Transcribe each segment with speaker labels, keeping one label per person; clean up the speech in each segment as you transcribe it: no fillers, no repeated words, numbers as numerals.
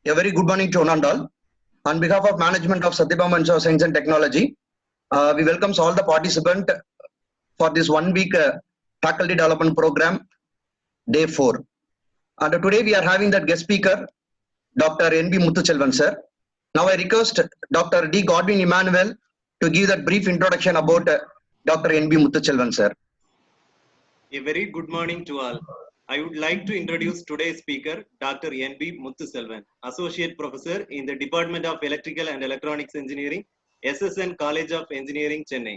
Speaker 1: A very good morning to Onandal. On behalf of management of Satyabama Institute of Science and Technology, we welcome all the participants for this 1 week faculty development program, day 4. And today we are having that guest speaker, Dr. N.B. Muthuselvan sir. Now I request Dr. D. Godwin Emmanuel to give that brief introduction about Dr. N.B. Muthuselvan sir.
Speaker 2: A very good morning to all. I would like to introduce today's speaker, Dr. N.B. Muthuselvan, Associate Professor in the Department of Electrical and Electronics Engineering, SSN College of Engineering, Chennai.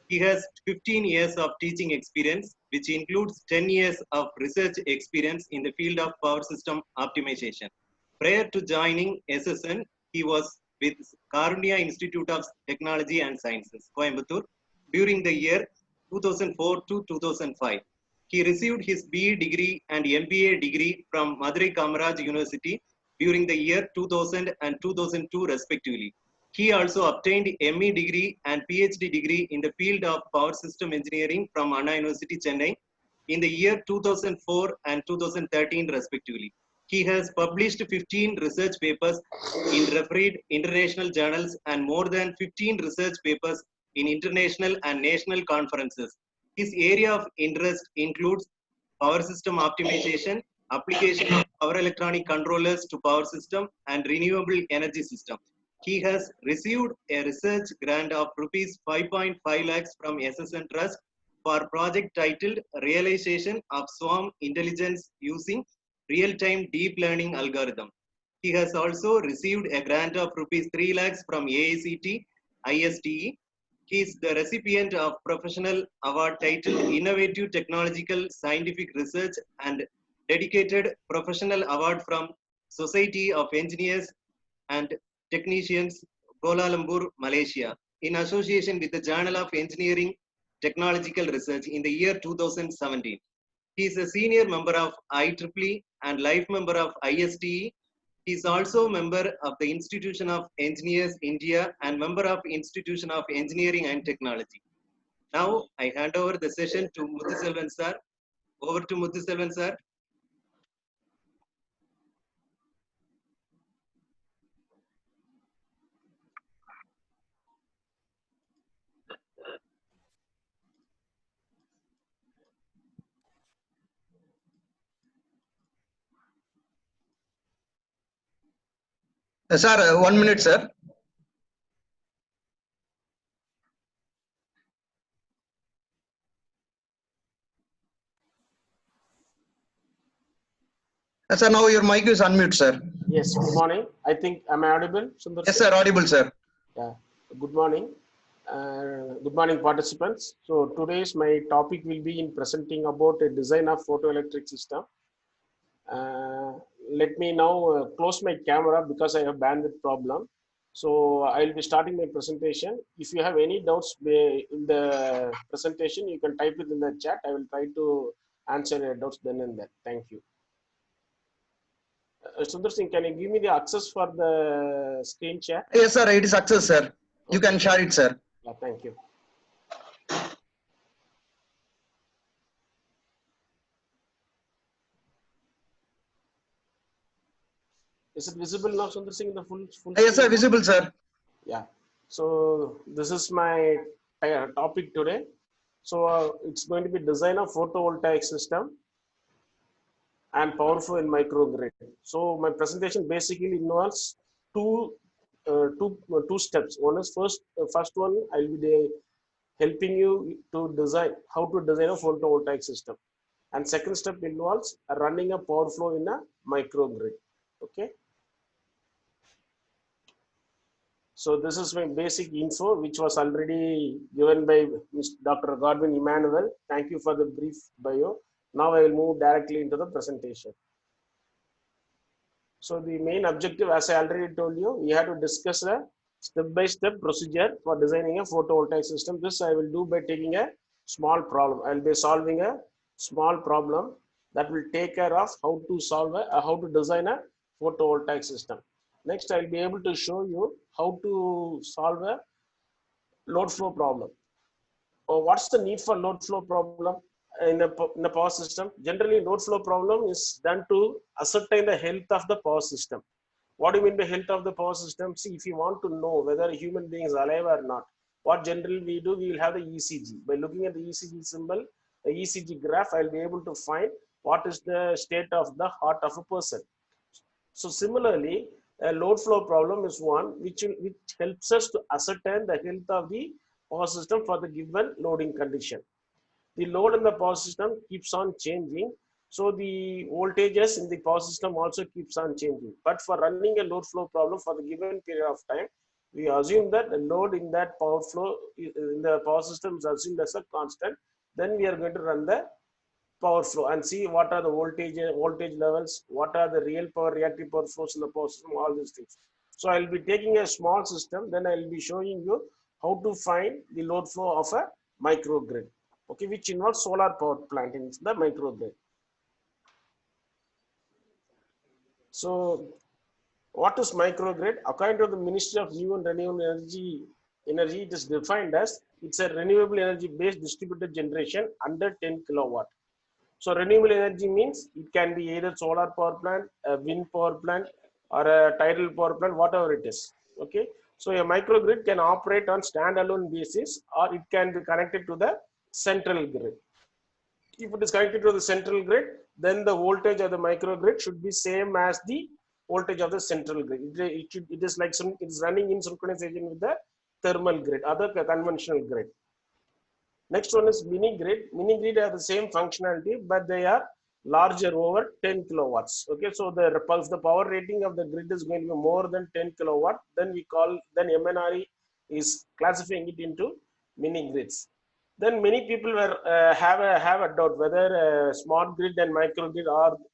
Speaker 2: He has 15 years of teaching experience, which includes 10 years of research experience in the field of power system optimization. Prior to joining SSN, he was with Karunya Institute of Technology and Sciences, Coimbatore, during the year 2004 to 2005. He received his BE degree and MBA degree from Madurai Kamaraj University during the year 2000 and 2002 respectively. He also obtained ME degree and PhD degree in the field of power system engineering from Anna University, Chennai in the year 2004 and 2013 respectively. He has published 15 research papers in refereed international journals and more than 15 research papers in international and national conferences. His area of interest includes power system optimization, application of power electronic controllers to power system, and renewable energy system. He has received a research grant of rupees 5.5 lakhs from SSN Trust for project titled Realization of Swarm Intelligence Using Real-Time Deep Learning Algorithm. He has also received a grant of rupees 3 lakhs from AICT ISTE. He is the recipient of professional award titled Innovative Technological Scientific Research and dedicated professional award from Society of Engineers and Technicians, Kuala Lumpur, Malaysia, in association with the Journal of Engineering Technological Research in the year 2017. He is a senior member of IEEE and life member of ISTE. He is also a member of the Institution of Engineers India and member of Institution of Engineering and Technology. Now I hand over the session to Muthuselvan sir. Over to Muthuselvan sir.
Speaker 1: Sir, 1 minute, sir. Sir, now your mic is unmute, sir.
Speaker 3: Yes, good morning. I think, am I audible, Sundar?
Speaker 1: Yes, sir, audible, sir.
Speaker 3: Yeah, good morning. Good morning, participants. So today's my topic will be in presenting about a design of photoelectric system. Let me now close my camera because I have bandwidth problem. So I'll be starting my presentation. If you have any doubts in the presentation, you can type it in the chat. I will try to answer your doubts then and there. Thank you. Sundar Singh, can you give me the access for the screen share?
Speaker 1: Yes, sir, it is access, sir. You can share it, sir.
Speaker 3: Yeah, thank you. Is it visible now, Sundar Singh, in the full
Speaker 1: Yes, sir,
Speaker 3: screen?
Speaker 1: visible, sir.
Speaker 3: Yeah. So this is my topic today. So it's going to be design of photovoltaic system and powerful in microgrid. So my presentation basically involves two steps. One is first one I'll be helping you to design how to design a photovoltaic system, and second step involves running a power flow in a microgrid. Okay. So this is my basic info, which was already given by Dr. Godwin Emmanuel. Thank you for the brief bio. Now I will move directly into the presentation. So the main objective, as I already told you, we have to discuss a step-by-step procedure for designing a photovoltaic system. This I will do by taking a small problem. I will be solving a small problem that will take care of how to solve how to design a photovoltaic system. Next, I will be able to show you how to solve a load flow problem. What's the need for load flow problem in a power system? Generally, load flow problem is done to ascertain the health of the power system. What do you mean by health of the power system? See, if you want to know whether a human being is alive or not, what generally we do, we will have the ECG. By looking at the ECG symbol, the ECG graph, I'll be able to find what is the state of the heart of a person. So similarly, a load flow problem is one which helps us to ascertain the health of the power system for the given loading condition. The load in the power system keeps on changing. So the voltages in the power system also keeps on changing. But for running a load flow problem for the given period of time, we assume that the load in that power flow in the power system is assumed as a constant. Then we are going to run the power flow and see what are the voltage levels, what are the real power, reactive power flows in the power system, all these things. So I'll be taking a small system, then I'll be showing you how to find the load flow of a microgrid, okay, which involves solar power plant in the microgrid. So what is microgrid? According to the Ministry of New and Renewable Energy, it is defined as it's a renewable energy based distributed generation under 10 kilowatt. So renewable energy means it can be either solar power plant, a wind power plant, or a tidal power plant, whatever it is. Okay. So a microgrid can operate on standalone basis, or it can be connected to the central grid. If it is connected to the central grid, then the voltage of the microgrid should be same as the voltage of the central grid. It is like it is running in synchronization with the thermal grid, other conventional grid. Next one is mini grid. Mini grid have the same functionality, but they are larger, over 10 kilowatts. Okay, so the power rating of the grid is going to be more than 10 kilowatt. Then MNRE is classifying it into mini grids. Then many people have a doubt whether smart grid and microgrid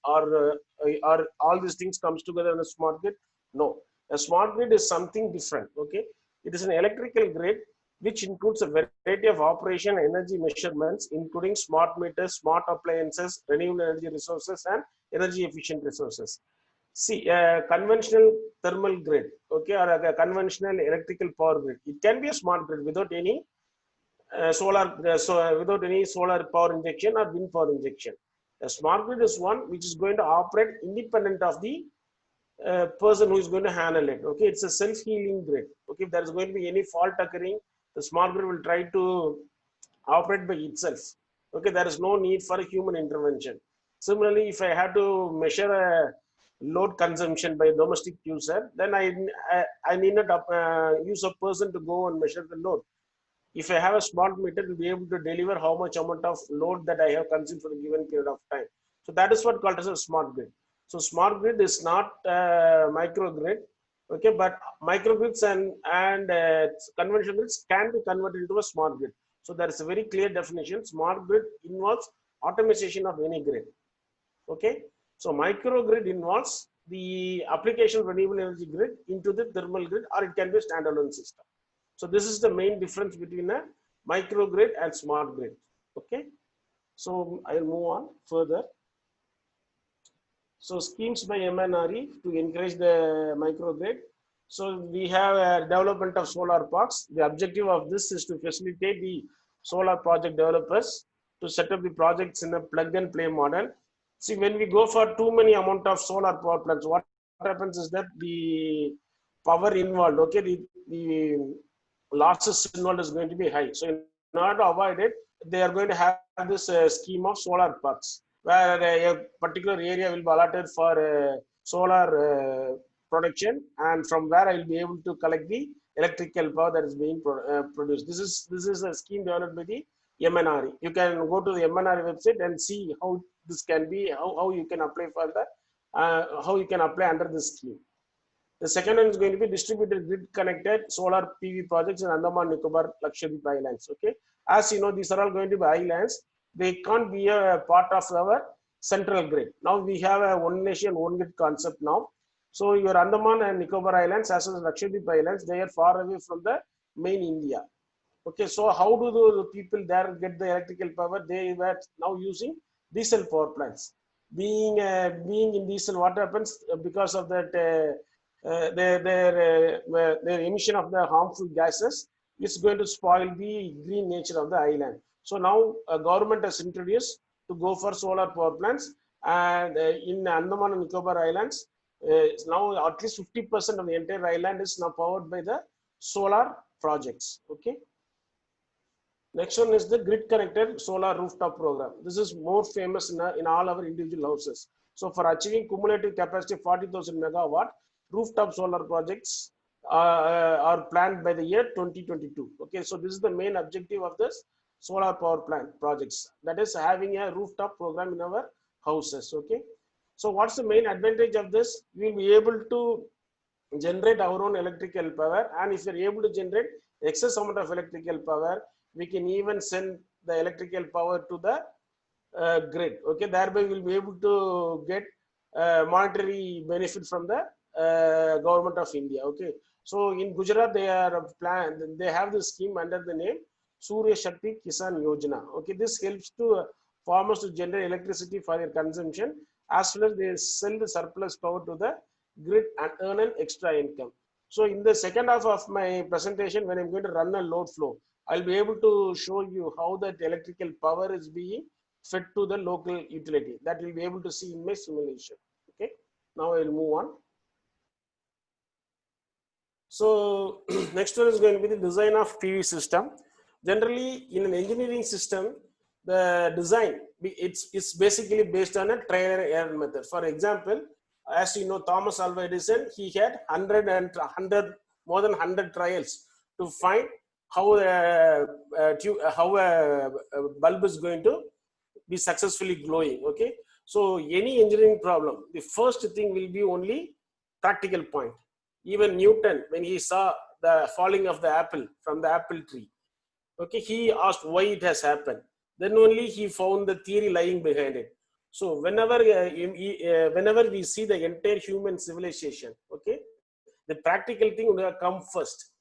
Speaker 3: are all these things comes together in a smart grid. No, a smart grid is something different. Okay, it is an electrical grid which includes a variety of operation energy measurements, including smart meters, smart appliances, renewable energy resources, and energy efficient resources. See, a conventional thermal grid, okay, or a conventional electrical power grid, it can be a smart grid without any without any solar power injection or wind power injection. A smart grid is one which is going to operate independent of the person who is going to handle it. Okay, it's a self-healing grid. Okay, if there is going to be any fault occurring, the smart grid will try to operate by itself. Okay, there is no need for a human intervention. Similarly, if I have to measure a load consumption by a domestic user, then I need not use a person to go and measure the load. If I have a smart meter, it will be able to deliver how much amount of load that I have consumed for the given period of time. So that is what called as a smart grid. So smart grid is not microgrid, okay, but microgrids and conventional grids can be converted into a smart grid. So there is a very clear definition. Smart grid involves automation of any grid. Okay, so microgrid involves the application of renewable energy grid into the thermal grid, or it can be a standalone system. So this is the main difference between a microgrid and smart grid. Okay, so I will move on further. So schemes by MNRE to encourage the microgrid. So we have a development of solar parks. The objective of this is to facilitate the solar project developers to set up the projects in a plug and play model. See, when we go for too many amount of solar power plants, what happens is that the power involved, okay, the losses involved is going to be high. So in order to avoid it, they are going to have this scheme of solar parks, where a particular area will be allotted for solar production, and from where I will be able to collect the electrical power that is being produced. This is a scheme developed by the MNRE. You can go to the MNRE website and see how this can be, how you can apply for that, how you can apply under this scheme. The second one is going to be distributed grid connected solar PV projects in Andaman Nicobar Lakshadweep Islands. Okay, as you know, these are all going to be islands. They can't be a part of our central grid. Now we have a one nation, one grid concept now. So your Andaman and Nicobar Islands, as well as Lakshadweep Islands, they are far away from the main India. Okay, so how do the people there get the electrical power? They were now using diesel power plants. Being in diesel, what happens because of that? Their emission of the harmful gases is going to spoil the green nature of the island. So now government has introduced to go for solar power plants, and in Andaman and Nicobar Islands, Now at least 50% of the entire island is now powered by the solar projects. Okay. Next one is the grid connected solar rooftop program. This is more famous in all our individual houses. So for achieving cumulative capacity of 40,000 megawatt, rooftop solar projects are planned by the year 2022. Okay, so this is the main objective of this solar power plant projects. That is having a rooftop program in our houses. Okay, so what's the main advantage of this? We'll be able to generate our own electrical power, and if you're able to generate excess amount of electrical power, we can even send the electrical power to the grid. Okay, thereby we'll be able to get monetary benefit from the government of India. Okay, so in Gujarat they have this scheme under the name Surya Shakti Kisan Yojana. Okay, this helps to farmers to generate electricity for their consumption, as well as they sell the surplus power to the grid and earn an extra income. So in the second half of my presentation, when I'm going to run a load flow, I'll be able to show you how that electrical power is being fed to the local utility. That we'll be able to see in my simulation. Okay, now I'll move on. So next one is going to be the design of PV system. Generally, in an engineering system, the design it's basically based on a trial and error method. For example, as you know, Thomas Alva Edison, he had more than 100 trials to find how a bulb is going to be successfully glowing. Okay, so any engineering problem, the first thing will be only practical point. Even Newton, when he saw the falling of the apple from the apple tree, okay, he asked why it has happened. Then only he found the theory lying behind it. So whenever we see the entire human civilization, okay, the practical thing will come first.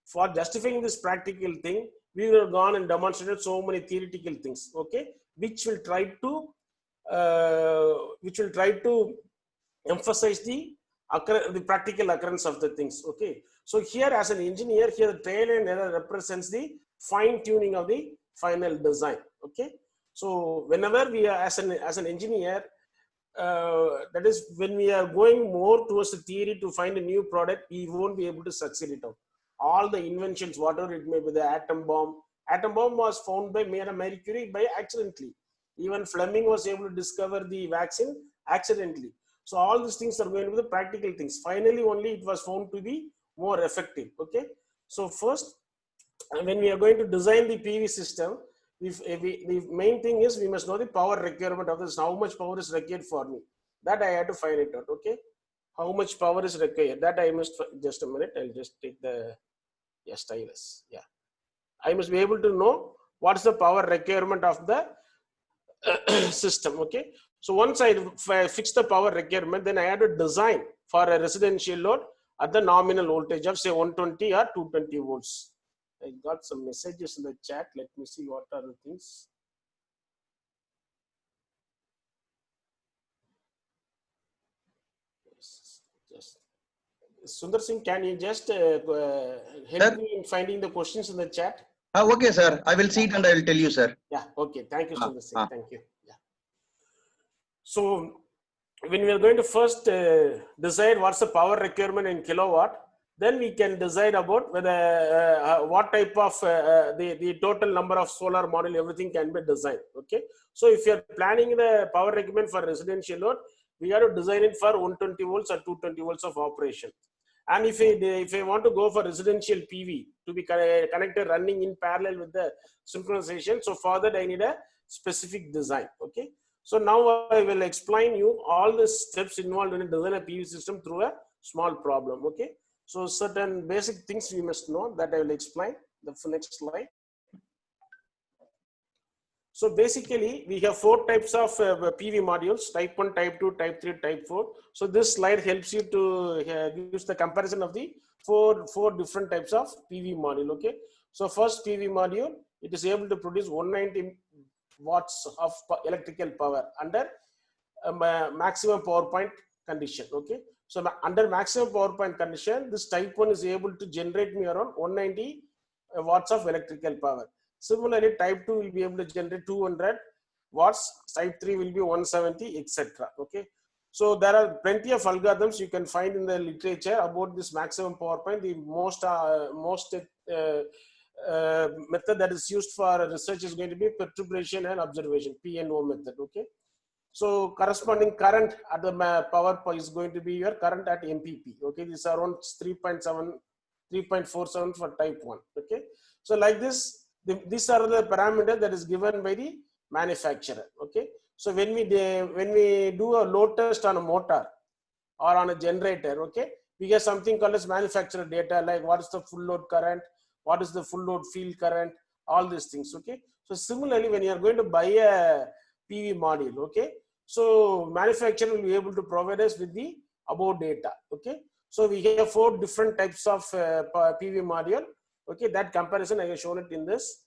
Speaker 3: For justifying this practical thing, we were gone and demonstrated so many theoretical things, okay, which will try to emphasize the practical occurrence of the things. Okay, so here as an engineer, here the trial and error represents the fine tuning of the final design. Okay, so whenever we are as an engineer, that is when we are going more towards the theory to find a new product, we won't be able to succeed it out. All the inventions, whatever it may be, the atom bomb was found by Marie Curie by accidentally. Even Fleming was able to discover the vaccine accidentally. So all these things are going to be the practical things. Finally, only it was found to be more effective. Okay. So first, when we are going to design the PV system, the main thing is we must know the power requirement of this. How much power is required for me? That I had to find it out. Okay. How much power is required? That I must, just a minute. I'll just take the stylus. Yeah. I must be able to know what's the power requirement of the system. Okay. So once I fix the power requirement, then I had to design for a residential load at the nominal voltage of say 120 or 220 volts. I got some messages in the chat. Let me see what are the things. Just Sundar Singh, can you just help me in finding the questions in the chat?
Speaker 1: Okay, sir. I will see it and I will tell you, sir.
Speaker 3: Yeah. Okay. Thank you, Sundar Singh. Thank you. Yeah. So when we are going to first decide what's the power requirement in kilowatt, then we can decide about whether what type of the total number of solar module, everything can be designed. Okay. So if you are planning the power requirement for residential load, we have to design it for 120 volts or 220 volts of operation. And if I want to go for residential PV to be connected running in parallel with the synchronization, so for that I need a specific design. Okay. So now I will explain you all the steps involved in design a PV system through a small problem. Okay. So certain basic things we must know that I will explain. The next slide. So basically we have 4 types of PV modules: type 1, type 2, type 3, type 4. So this slide helps you to use the comparison of the four different types of PV module. Okay. So first PV module, it is able to produce 190 watts of electrical power under maximum power point condition. Okay. So under maximum power point condition, this type 1 is able to generate me around 190 watts of electrical power. Similarly, type 2 will be able to generate 200 watts, type 3 will be 170, etc. Okay. So there are plenty of algorithms you can find in the literature about this maximum power point. The most method that is used for research is going to be perturbation and observation, PNO method. Okay. So corresponding current at the power is going to be your current at MPP. Okay, this is around 3.7, 3.47 for type 1. Okay, so like this, these are the parameters that is given by the manufacturer. Okay, so when we do a load test on a motor or on a generator, okay, we get something called as manufacturer data, like what is the full load current, what is the full load field current, all these things. Okay, so similarly, when you are going to buy a PV module, okay, so manufacturer will be able to provide us with the above data. Okay, so we have 4 different types of PV module. Okay, that comparison I have shown it in this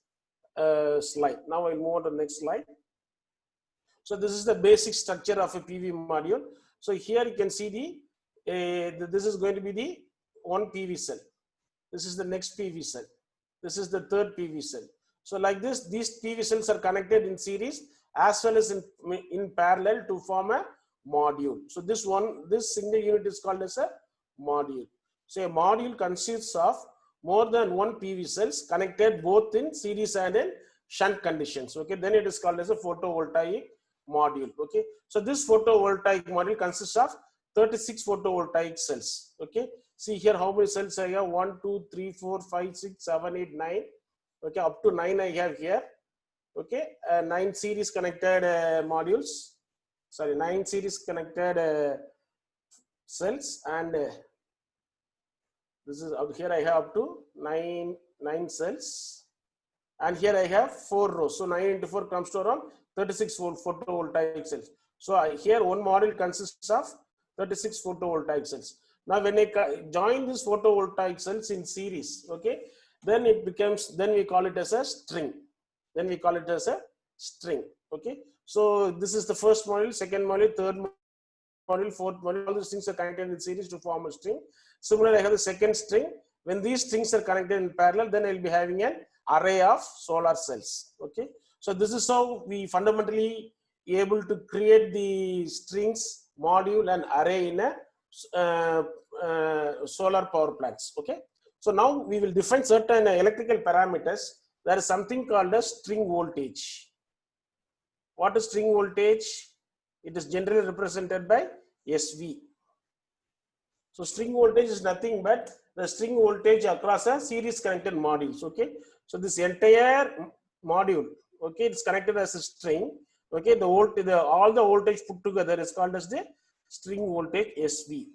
Speaker 3: slide. Now I'll move on to the next slide. So this is the basic structure of a PV module. So here you can see this is going to be the one PV cell. This is the next PV cell. This is the third PV cell. So like this, these PV cells are connected in series as well as in parallel to form a module. So this single unit is called as a module. So a module consists of more than one PV cells connected both in series and in shunt conditions. Okay, then it is called as a photovoltaic module. Okay, so this photovoltaic module consists of 36 photovoltaic cells. Okay, see here how many cells I have: 1, 2, 3, 4, 5, 6, 7, 8, 9. Okay, up to 9 I have here. Okay, 9 series connected modules. Sorry, 9 series connected cells, and this is up here I have up to 9 cells, and here I have 4 rows. So 9 into 4 comes to around 36 photovoltaic cells. So here one module consists of 36 photovoltaic cells. Now when I join these photovoltaic cells in series, okay, then it becomes, then we call it as a string. Then we call it as a string. Okay, so this is the first module, second module, third module, fourth module. All these things are connected in series to form a string. Similarly, I have the second string. When these strings are connected in parallel, then I'll be having an array of solar cells. Okay, so this is how we fundamentally able to create the strings, module, and array in a solar power plants. Okay, so now we will define certain electrical parameters. There is something called a string voltage. What is string voltage? It is generally represented by SV. So string voltage is nothing but the string voltage across a series connected modules. Okay, so this entire module, okay, it's connected as a string. Okay, all the voltage put together is called as the string voltage SV.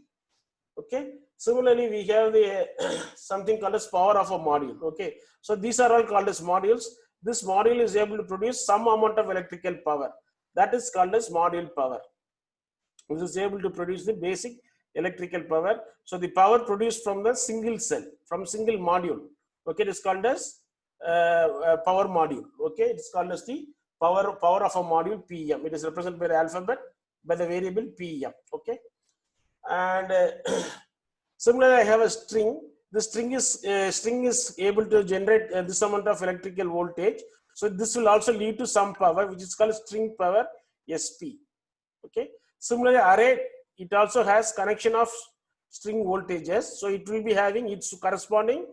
Speaker 3: Okay, similarly we have the something called as power of a module. Okay, so these are all called as modules. This module is able to produce some amount of electrical power. That is called as module power. This is able to produce the basic electrical power. So the power produced from the single cell, from single module, okay, it is called as power module. Okay, it's called as the power of a module, PM. It is represented by the alphabet, by the variable PM. Okay, and similarly I have a string. The string is able to generate this amount of electrical voltage. So this will also lead to some power, which is called string power, SP. Okay, similarly array, it also has connection of string voltages. So it will be having its corresponding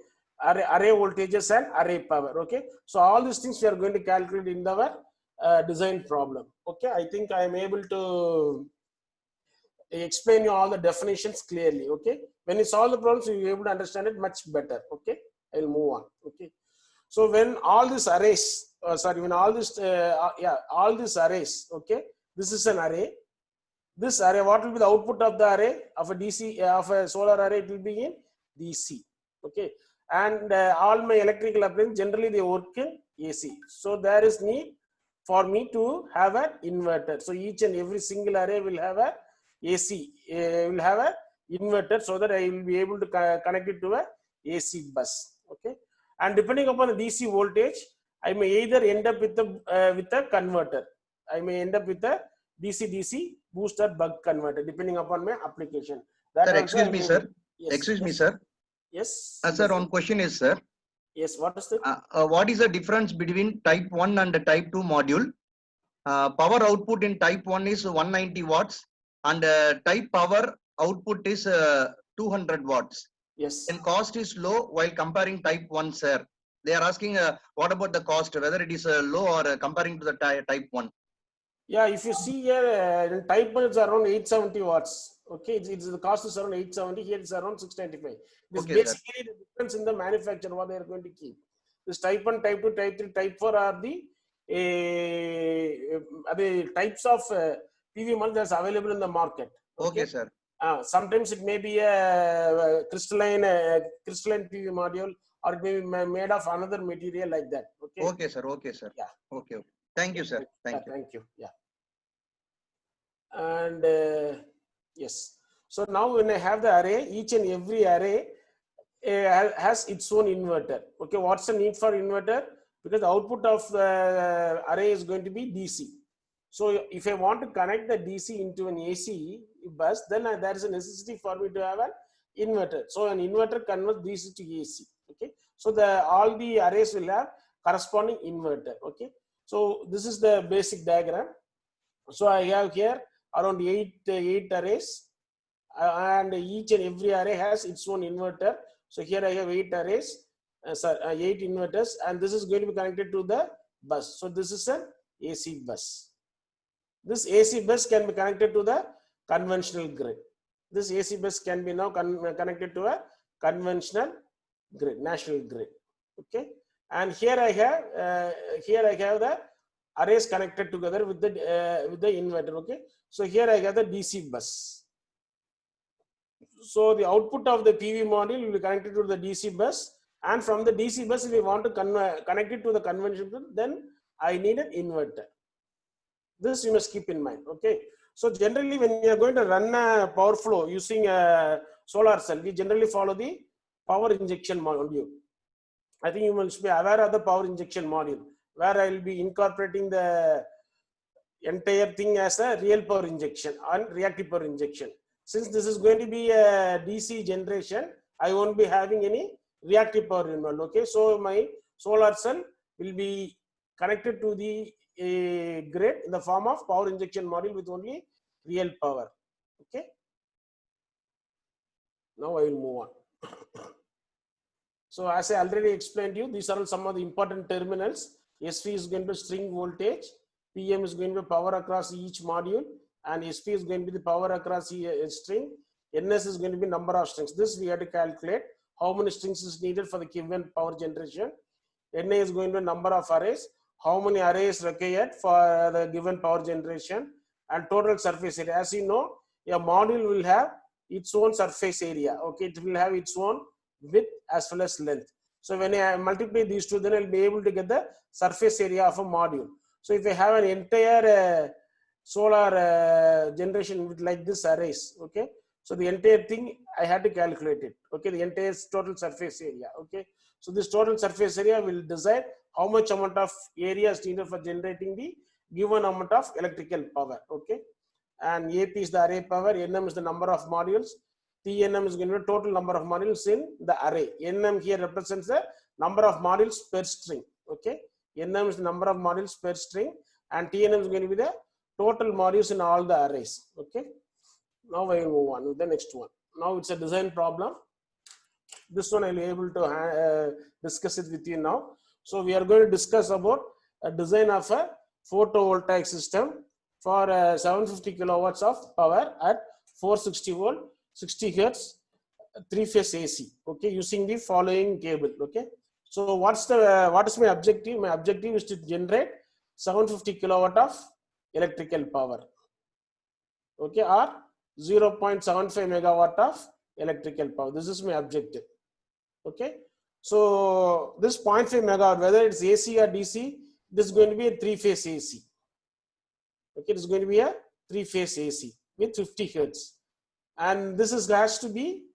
Speaker 3: array voltages and array power. Okay, so all these things we are going to calculate in our design problem. Okay, I think I am able to explain you all the definitions clearly. Okay, when you solve the problems, you will be able to understand it much better. Okay, I will move on. Okay, so when all these arrays, when all this, all these arrays, okay, this is an array. This array, what will be the output of the array of a DC, of a solar array? It will be in DC. Okay, and all my electrical appliances generally they work in AC. So there is need for me to have an inverter. So each and every single array will have a AC, will have a inverter, so that I will be able to connect it to a AC bus. Okay, and depending upon the DC voltage, I may either end up with a converter. I may end up with a DC-DC boost or buck converter, depending upon my application. That
Speaker 1: sir, excuse me, sir.
Speaker 3: Yes,
Speaker 1: excuse me, sir.
Speaker 3: Yes.
Speaker 1: Sir, one question is, sir.
Speaker 3: Yes, what is that?
Speaker 1: What is the difference between type 1 and type 2 module? Power output in type 1 is 190 watts and type power output is 200 watts.
Speaker 3: Yes.
Speaker 1: And cost is low while comparing type 1, sir. They are asking what about the cost, whether it is low or comparing to the type 1.
Speaker 3: Yeah, if you see here, in type 1 it's around 870 watts. Okay, the cost is around 870. Here it's around 695. It is
Speaker 1: Okay,
Speaker 3: basically the difference in the manufacturer what they are going to keep. This type 1, type 2, type 3, type 4 are the types of PV module that's available in the market.
Speaker 1: Okay, sir.
Speaker 3: Sometimes it may be a crystalline PV module, or it may be made of another material like that. Okay.
Speaker 1: Okay, sir. Okay, sir.
Speaker 3: Yeah.
Speaker 1: Okay. Thank you, sir. Thank you.
Speaker 3: Thank you. Yeah. And yes. So now when I have the array, each and every array has its own inverter. Okay. What's the need for inverter? Because the output of the array is going to be DC. So if I want to connect the DC into an AC bus, then there is a necessity for me to have an inverter. So an inverter converts DC to AC. Okay. So all the arrays will have corresponding inverter. Okay. So this is the basic diagram. So I have here around eight arrays, and each and every array has its own inverter. So here I have 8 arrays, 8 inverters, and this is going to be connected to the bus. So this is an AC bus. This AC bus can be connected to the conventional grid. This AC bus can be now connected to a conventional grid, national grid. Okay, and here I have the arrays connected together with the inverter. Okay, so here I have the DC bus. So the output of the PV module will be connected to the DC bus, and from the DC bus, if we want to connect it to the conventional grid, then I need an inverter. This you must keep in mind. Okay, so generally when you are going to run a power flow using a solar cell, we generally follow the power injection module. I think you must be aware of the power injection module, where I will be incorporating the entire thing as a real power injection and reactive power injection. Since this is going to be a DC generation, I won't be having any reactive power involved. Okay, so my solar cell will be connected to the grid in the form of power injection module with only real power. Okay, now I will move on. So as I already explained to you, these are some of the important terminals. SV is going to be string voltage, PM is going to be power across each module, and SP is going to be the power across a string. NS is going to be number of strings. This we have to calculate how many strings is needed for the given power generation. NA is going to be number of arrays, how many arrays required for the given power generation, and total surface area. As you know, a module will have its own surface area. Okay, it will have its own width as well as length. So when I multiply these two, then I'll be able to get the surface area of a module. So if I have an entire solar generation with like this arrays, okay, so the entire thing I had to calculate it. Okay, the entire total surface area. Okay, so this total surface area will decide how much amount of area is needed for generating the given amount of electrical power. Okay, and AP is the array power, NM is the number of modules, TNM is going to be the total number of modules in the array. NM here represents the number of modules per string. Okay, NM is the number of modules per string, and TNM is going to be the total modules in all the arrays. Okay, now I will move on with the next one. Now it's a design problem. This one I will be able to discuss it with you now. So we are going to discuss about a design of a photovoltaic system for 750 kilowatts of power at 460 volt, 60 hertz, 3-phase AC. Okay, using the following cable. Okay, so what is my objective? My objective is to generate 750 kilowatt of electrical power. Okay, or 0.75 megawatt of electrical power. This is my objective. Okay, so this 0.5 megawatt, whether it's AC or DC, this is going to be a 3-phase AC. Okay, it's going to be a 3-phase AC with 50 hertz, and this has to be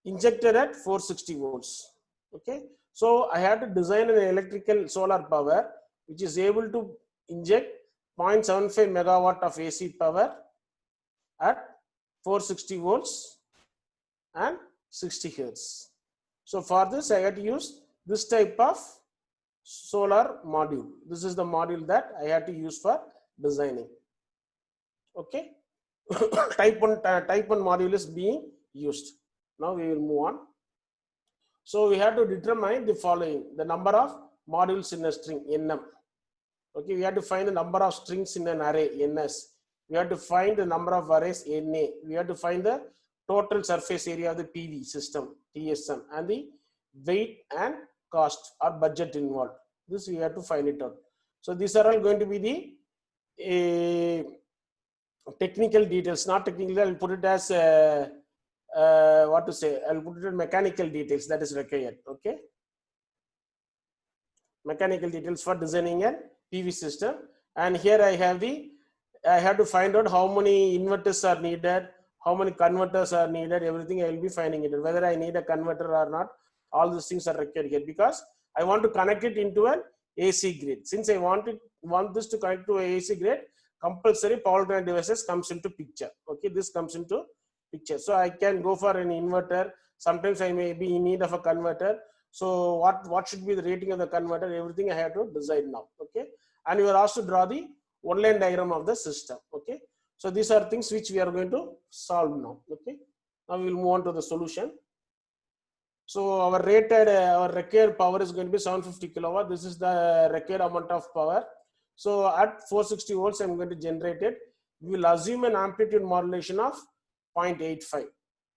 Speaker 3: injected at 460 volts. Okay, so I have to design an electrical solar power which is able to inject 0.75 megawatt of AC power at 460 volts and 60 hertz. So for this I had to use this type of solar module. This is the module that I had to use for designing. Okay, type 1 module is being used. Now we will move on. So we have to determine the following: the number of modules in a string, nm. Okay, we have to find the number of strings in an array, ns. We have to find the number of arrays, na. We have to find the total surface area of the PV system, TSM, and the weight and cost or budget involved. This we have to find it out. So these are all going to be the technical details, not technical. I'll put it as what to say? I'll put it in mechanical details that is required. Okay, mechanical details for designing a PV system. And here I have to find out how many inverters are needed, how many converters are needed, everything I will be finding it. Whether I need a converter or not, all these things are required here, because I want to connect it into an AC grid. Since I want this to connect to an AC grid, compulsory power electronic devices comes into picture. Okay, this comes into picture. So I can go for an inverter. Sometimes I may be in need of a converter. So what should be the rating of the converter? Everything I have to decide now. Okay, and you are asked to draw the one-line diagram of the system. Okay, so these are things which we are going to solve now. Okay, now we will move on to the solution. So our required power is going to be 750 kilowatt. This is the required amount of power. So at 460 volts, I'm going to generate it. We will assume an amplitude modulation of 0.85,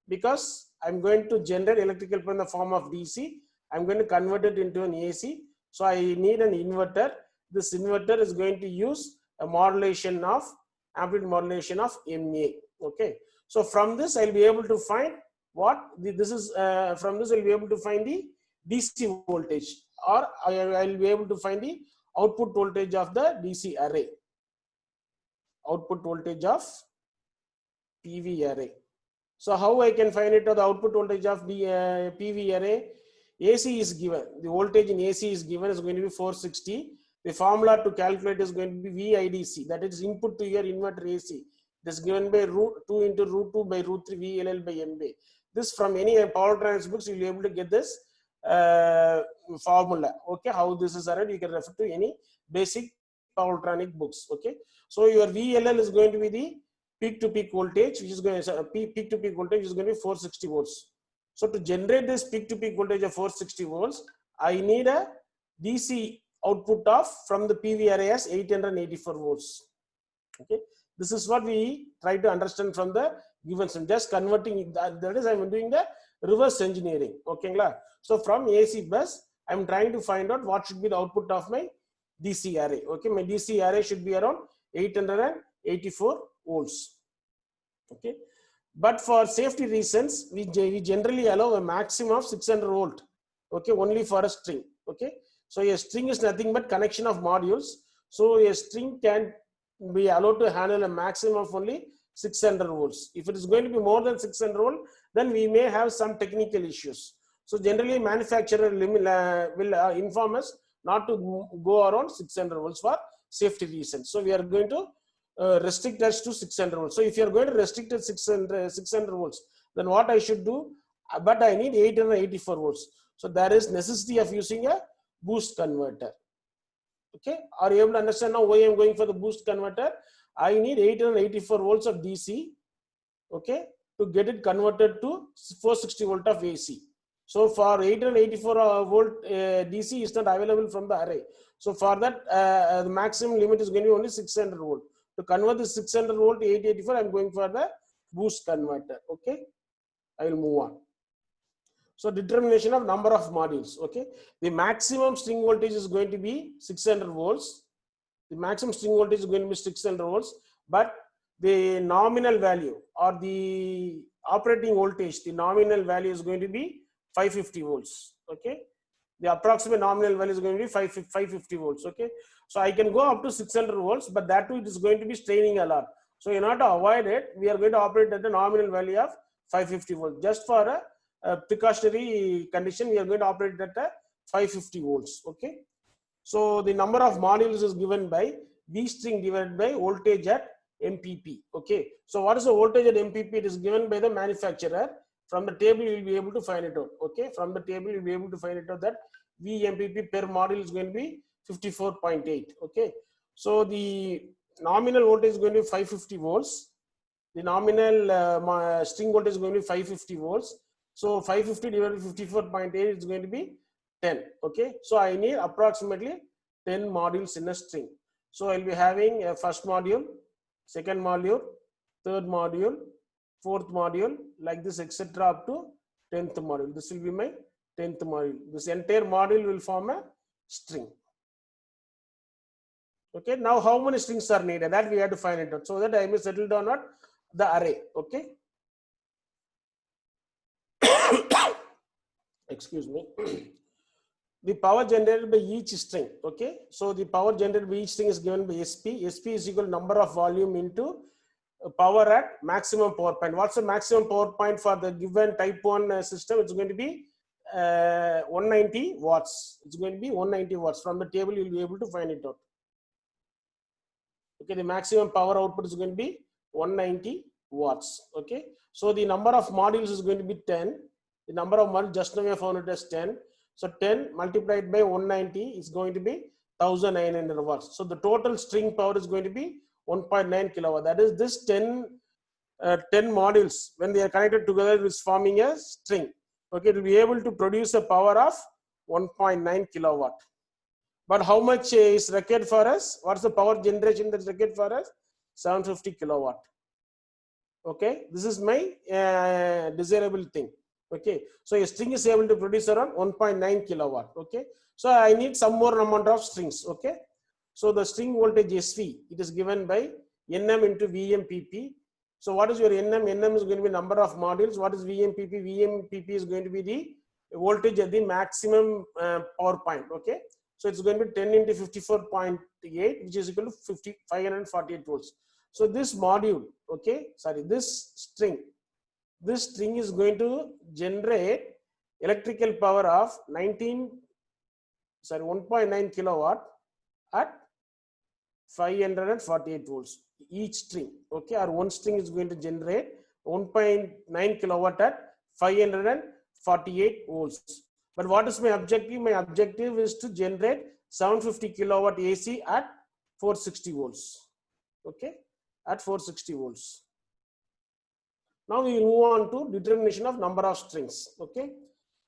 Speaker 3: because I'm going to generate electrical power in the form of DC. I'm going to convert it into an AC. So I need an inverter. This inverter is going to use a modulation of amplitude modulation of MA. Okay. So from this, I'll be able to find from this I'll be able to find the DC voltage, or I'll be able to find the output voltage of the DC array. Output voltage of PV array. So how I can find it, or the output voltage of the PV array? AC is given. The voltage in AC is given, is going to be 460. The formula to calculate is going to be VIDC, that is input to your inverter AC. This is given by √2 into √2 by √3 VLL by MB. This from any power trans books, you'll be able to get this formula. Okay, how this is arranged, you can refer to any basic power electronic books. Okay, so your VLL is going to be the peak to peak voltage, which is going to peak to peak voltage is going to be 460 volts. So to generate this peak to peak voltage of 460 volts, I need a DC output of from the PV array as 884 volts. Okay, this is what we try to understand from the given system. Just converting that is, I'm doing the reverse engineering. Okay, so from AC bus, I'm trying to find out what should be the output of my DC array. Okay, my DC array should be around 884 volts. Okay, but for safety reasons, we generally allow a maximum of 600 volt. Okay, only for a string. Okay, so a string is nothing but connection of modules. So a string can be allowed to handle a maximum of only 600 volts. If it is going to be more than 600 volt, then we may have some technical issues. So generally, manufacturer will inform us not to go around 600 volts for safety reasons. So we are going to restrict us to 600 volts. So if you are going to restrict it 600 volts, then what I should do? But I need 884 volts. So there is necessity of using a boost converter. Okay, are you able to understand now why I am going for the boost converter? I need 884 volts of DC, okay, to get it converted to 460 volt of AC. So for 884 volt DC is not available from the array. So for that, the maximum limit is going to be only 600 volt. To convert the 600 volt to 884, I am going for the boost converter. Okay, I will move on. So determination of number of modules. Okay, the maximum string voltage is going to be 600 volts. The maximum string voltage is going to be 600 volts, but the nominal value or the operating voltage, the nominal value is going to be 550 volts. Okay, the approximate nominal value is going to be 550 volts. Okay, so I can go up to 600 volts, but that too it is going to be straining a lot. So in order to avoid it, we are going to operate at the nominal value of 550 volts. Just for a precautionary condition, we are going to operate at a 550 volts. Okay, so the number of modules is given by V string divided by voltage at MPP. Okay, so what is the voltage at MPP? It is given by the manufacturer. From the table you will be able to find it out. Okay, from the table you will be able to find it out that VMPP per module is going to be 54.8. Okay, so the nominal voltage is going to be 550 volts. The nominal string voltage is going to be 550 volts. So 550 divided by 54.8 is going to be 10. Okay. So I need approximately 10 modules in a string. So I'll be having a first module, second module, third module, fourth module, like this, etc. up to 10th module. This will be my 10th module. This entire module will form a string. Okay. Now how many strings are needed? That we have to find it out. So that I may settle down on the array. Okay. Excuse me. The power generated by each string. Okay. So the power generated by each string is given by SP. SP is equal to number of volume into power at maximum power point. What's the maximum power point for the given type 1 system? It's going to be 190 watts. It's going to be 190 watts. From the table, you'll be able to find it out. Okay. The maximum power output is going to be 190 watts. Okay. So the number of modules is going to be 10. The number of modules just now we have found it as 10. So 10 multiplied by 190 is going to be 1900 watts. So the total string power is going to be 1.9 kilowatt. That is, this 10 modules, when they are connected together, is forming a string. Okay, it will be able to produce a power of 1.9 kilowatt. But how much is required for us? What's the power generation that's required for us? 750 kilowatt. Okay, this is my desirable thing. Okay, so a string is able to produce around 1.9 kilowatt. Okay, so I need some more amount of strings. Okay, so the string voltage SV, it is given by Nm into VMPP. So what is your Nm? Nm is going to be number of modules. What is VMPP? VMPP is going to be the voltage at the maximum power point. Okay, so it's going to be 10 into 54.8, which is equal to 548 volts. So this module, okay, sorry, this string is going to generate electrical power of 1.9 kilowatt at 548 volts each string. Okay, or one string is going to generate 1.9 kilowatt at 548 volts. But what is my objective? My objective is to generate 750 kilowatt AC at 460 volts. Okay, at 460 volts. Now we will move on to determination of number of strings. Okay,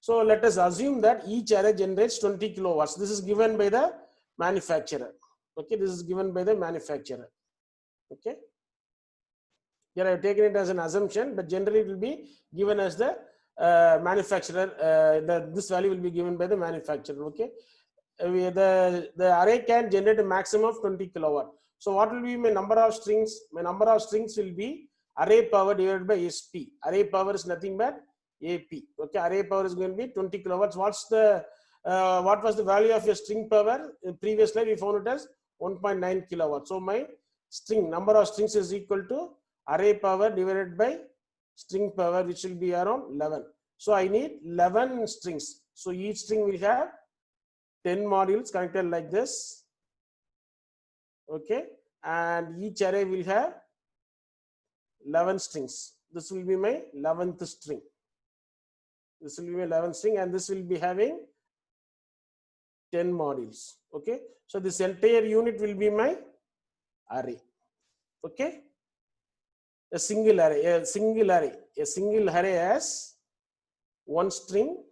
Speaker 3: so let us assume that each array generates 20 kilowatts. This is given by the manufacturer. Okay, this is given by the manufacturer. Okay, here I have taken it as an assumption, but generally it will be given as the manufacturer. This value will be given by the manufacturer. Okay, the array can generate a maximum of 20 kilowatt. So what will be my number of strings? My number of strings will be array power divided by SP. Array power is nothing but AP. Okay, array power is going to be 20 kilowatts. What was the value of your string power? In previous slide we found it as 1.9 kilowatts. So my string number of strings is equal to array power divided by string power, which will be around 11. So I need 11 strings. So each string will have 10 modules connected like this. Okay, and each array will have 11 strings. This will be my 11th string. This will be my 11th string, and this will be having 10 modules. Okay, so this entire unit will be my array. Okay, a single array has one string.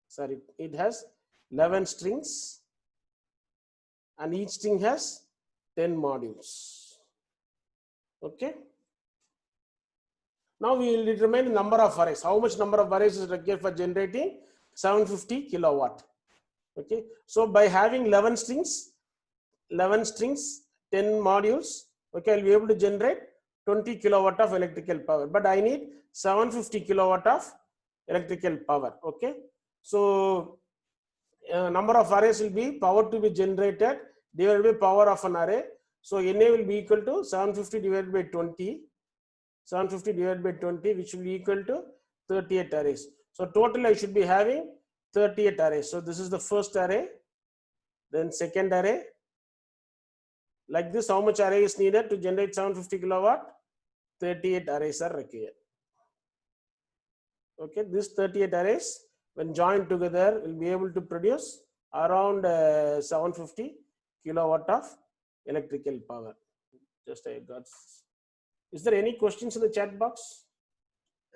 Speaker 3: Sorry, it has 11 strings, and each string has 10 modules. Okay. Now we will determine the number of arrays. How much number of arrays is required for generating 750 kilowatt? Okay. So by having 11 strings, 10 modules, okay, I'll be able to generate 20 kilowatt of electrical power. But I need 750 kilowatt of electrical power. Okay. So number of arrays will be power to be generated divided by power of an array. So NA will be equal to 750 divided by 20. 750 divided by 20, which will be equal to 38 arrays. So total I should be having 38 arrays. So this is the first array, then second array. Like this, how much array is needed to generate 750 kilowatt? 38 arrays are required. Okay, this 38 arrays, when joined together, will be able to produce around 750 kilowatt of electrical power. Just I got Is there any questions in the chat box?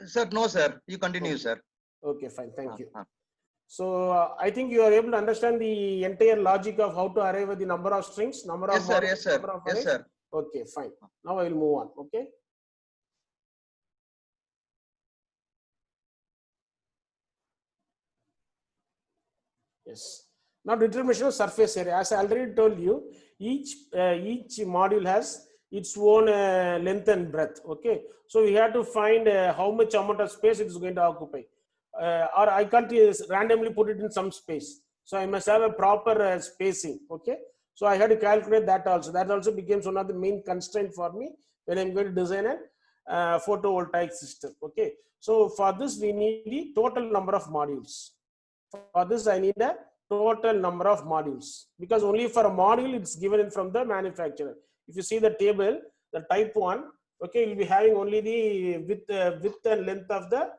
Speaker 1: Sir, no, sir. You continue, sir.
Speaker 3: Okay, fine. Thank you.
Speaker 1: Uh.
Speaker 3: So I think you are able to understand the entire logic of how to arrive at the number of strings, number of
Speaker 1: Yes, sir.
Speaker 3: modules,
Speaker 1: Yes, sir.
Speaker 3: number of
Speaker 1: Yes,
Speaker 3: arrays.
Speaker 1: sir.
Speaker 3: Okay, fine. Now I will move on. Okay. Yes. Now determination of surface area. As I already told you, each module has its own length and breadth. Okay. So we have to find how much amount of space it is going to occupy. Or I can't randomly put it in some space. So I must have a proper spacing. Okay. So I had to calculate that also. That also becomes one of the main constraint for me when I'm going to design a photovoltaic system. Okay. So for this, we need the total number of modules. For this, I need a total number of modules, because only for a module it's given from the manufacturer. If you see the table, the type 1, okay, you'll be having only the width and length of the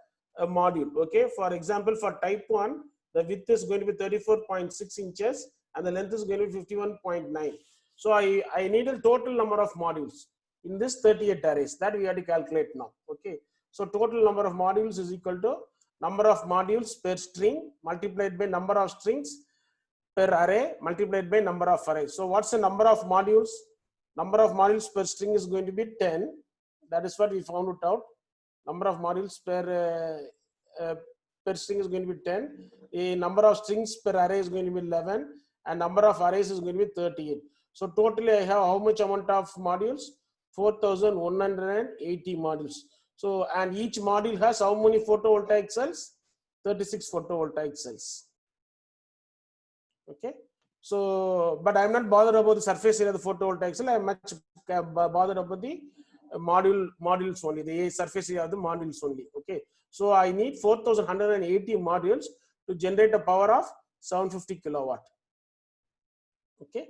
Speaker 3: module. Okay, for example, for type 1, the width is going to be 34.6 inches and the length is going to be 51.9. So I need a total number of modules in this 38 arrays that we have to calculate now. Okay, so total number of modules is equal to number of modules per string multiplied by number of strings per array multiplied by number of arrays. So what's the number of modules? Number of modules per string is going to be 10. That is what we found it out. Number of modules per string is going to be 10. The number of strings per array is going to be 11. And number of arrays is going to be 38. So totally I have how much amount of modules? 4,180 modules. So, and each module has how many photovoltaic cells? 36 photovoltaic cells. Okay. So, but I'm not bothered about the surface area of the photovoltaic cell. I'm much bothered about the modules only, the surface area of the modules only. Okay. So I need 4,180 modules to generate a power of 750 kilowatt. Okay.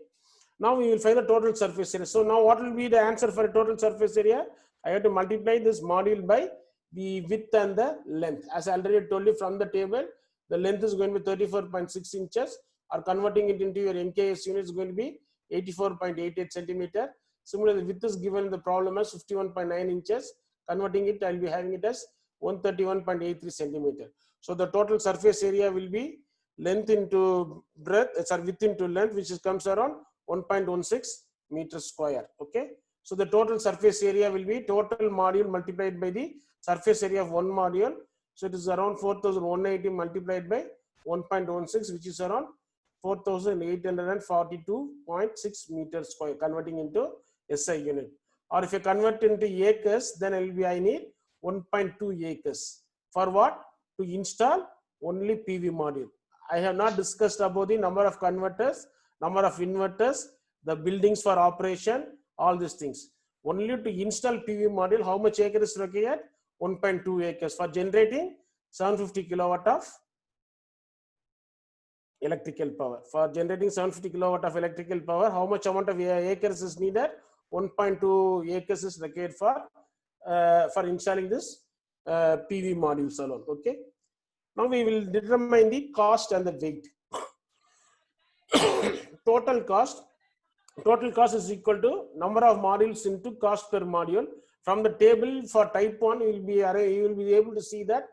Speaker 3: Now we will find the total surface area. So now what will be the answer for a total surface area? I have to multiply this module by the width and the length. As I already told you from the table, the length is going to be 34.6 inches, or converting it into your MKS unit is going to be 84.88 centimeter. Similarly, the width is given in the problem as 51.9 inches. Converting it, I'll be having it as 131.83 centimeter. So the total surface area will be length into breadth, width into length, which comes around 1.16 meters square. Okay. So the total surface area will be total module multiplied by the surface area of one module. So it is around 4,180 multiplied by 1.16, which is around 4,842.6 meters square, converting into SI unit. Or if you convert into acres, then I need 1.2 acres. For what? To install only PV module. I have not discussed about the number of converters, number of inverters, the buildings for operation, all these things. Only to install PV module, how much acre is required? 1.2 acres for generating 750 kilowatt of electrical power. For generating 750 kilowatt of electrical power, how much amount of acres is needed? 1.2 acres is required for installing this PV modules alone. Okay. Now we will determine the cost and the weight. Total cost is equal to number of modules into cost per module. From the table for type 1, you will be able to see that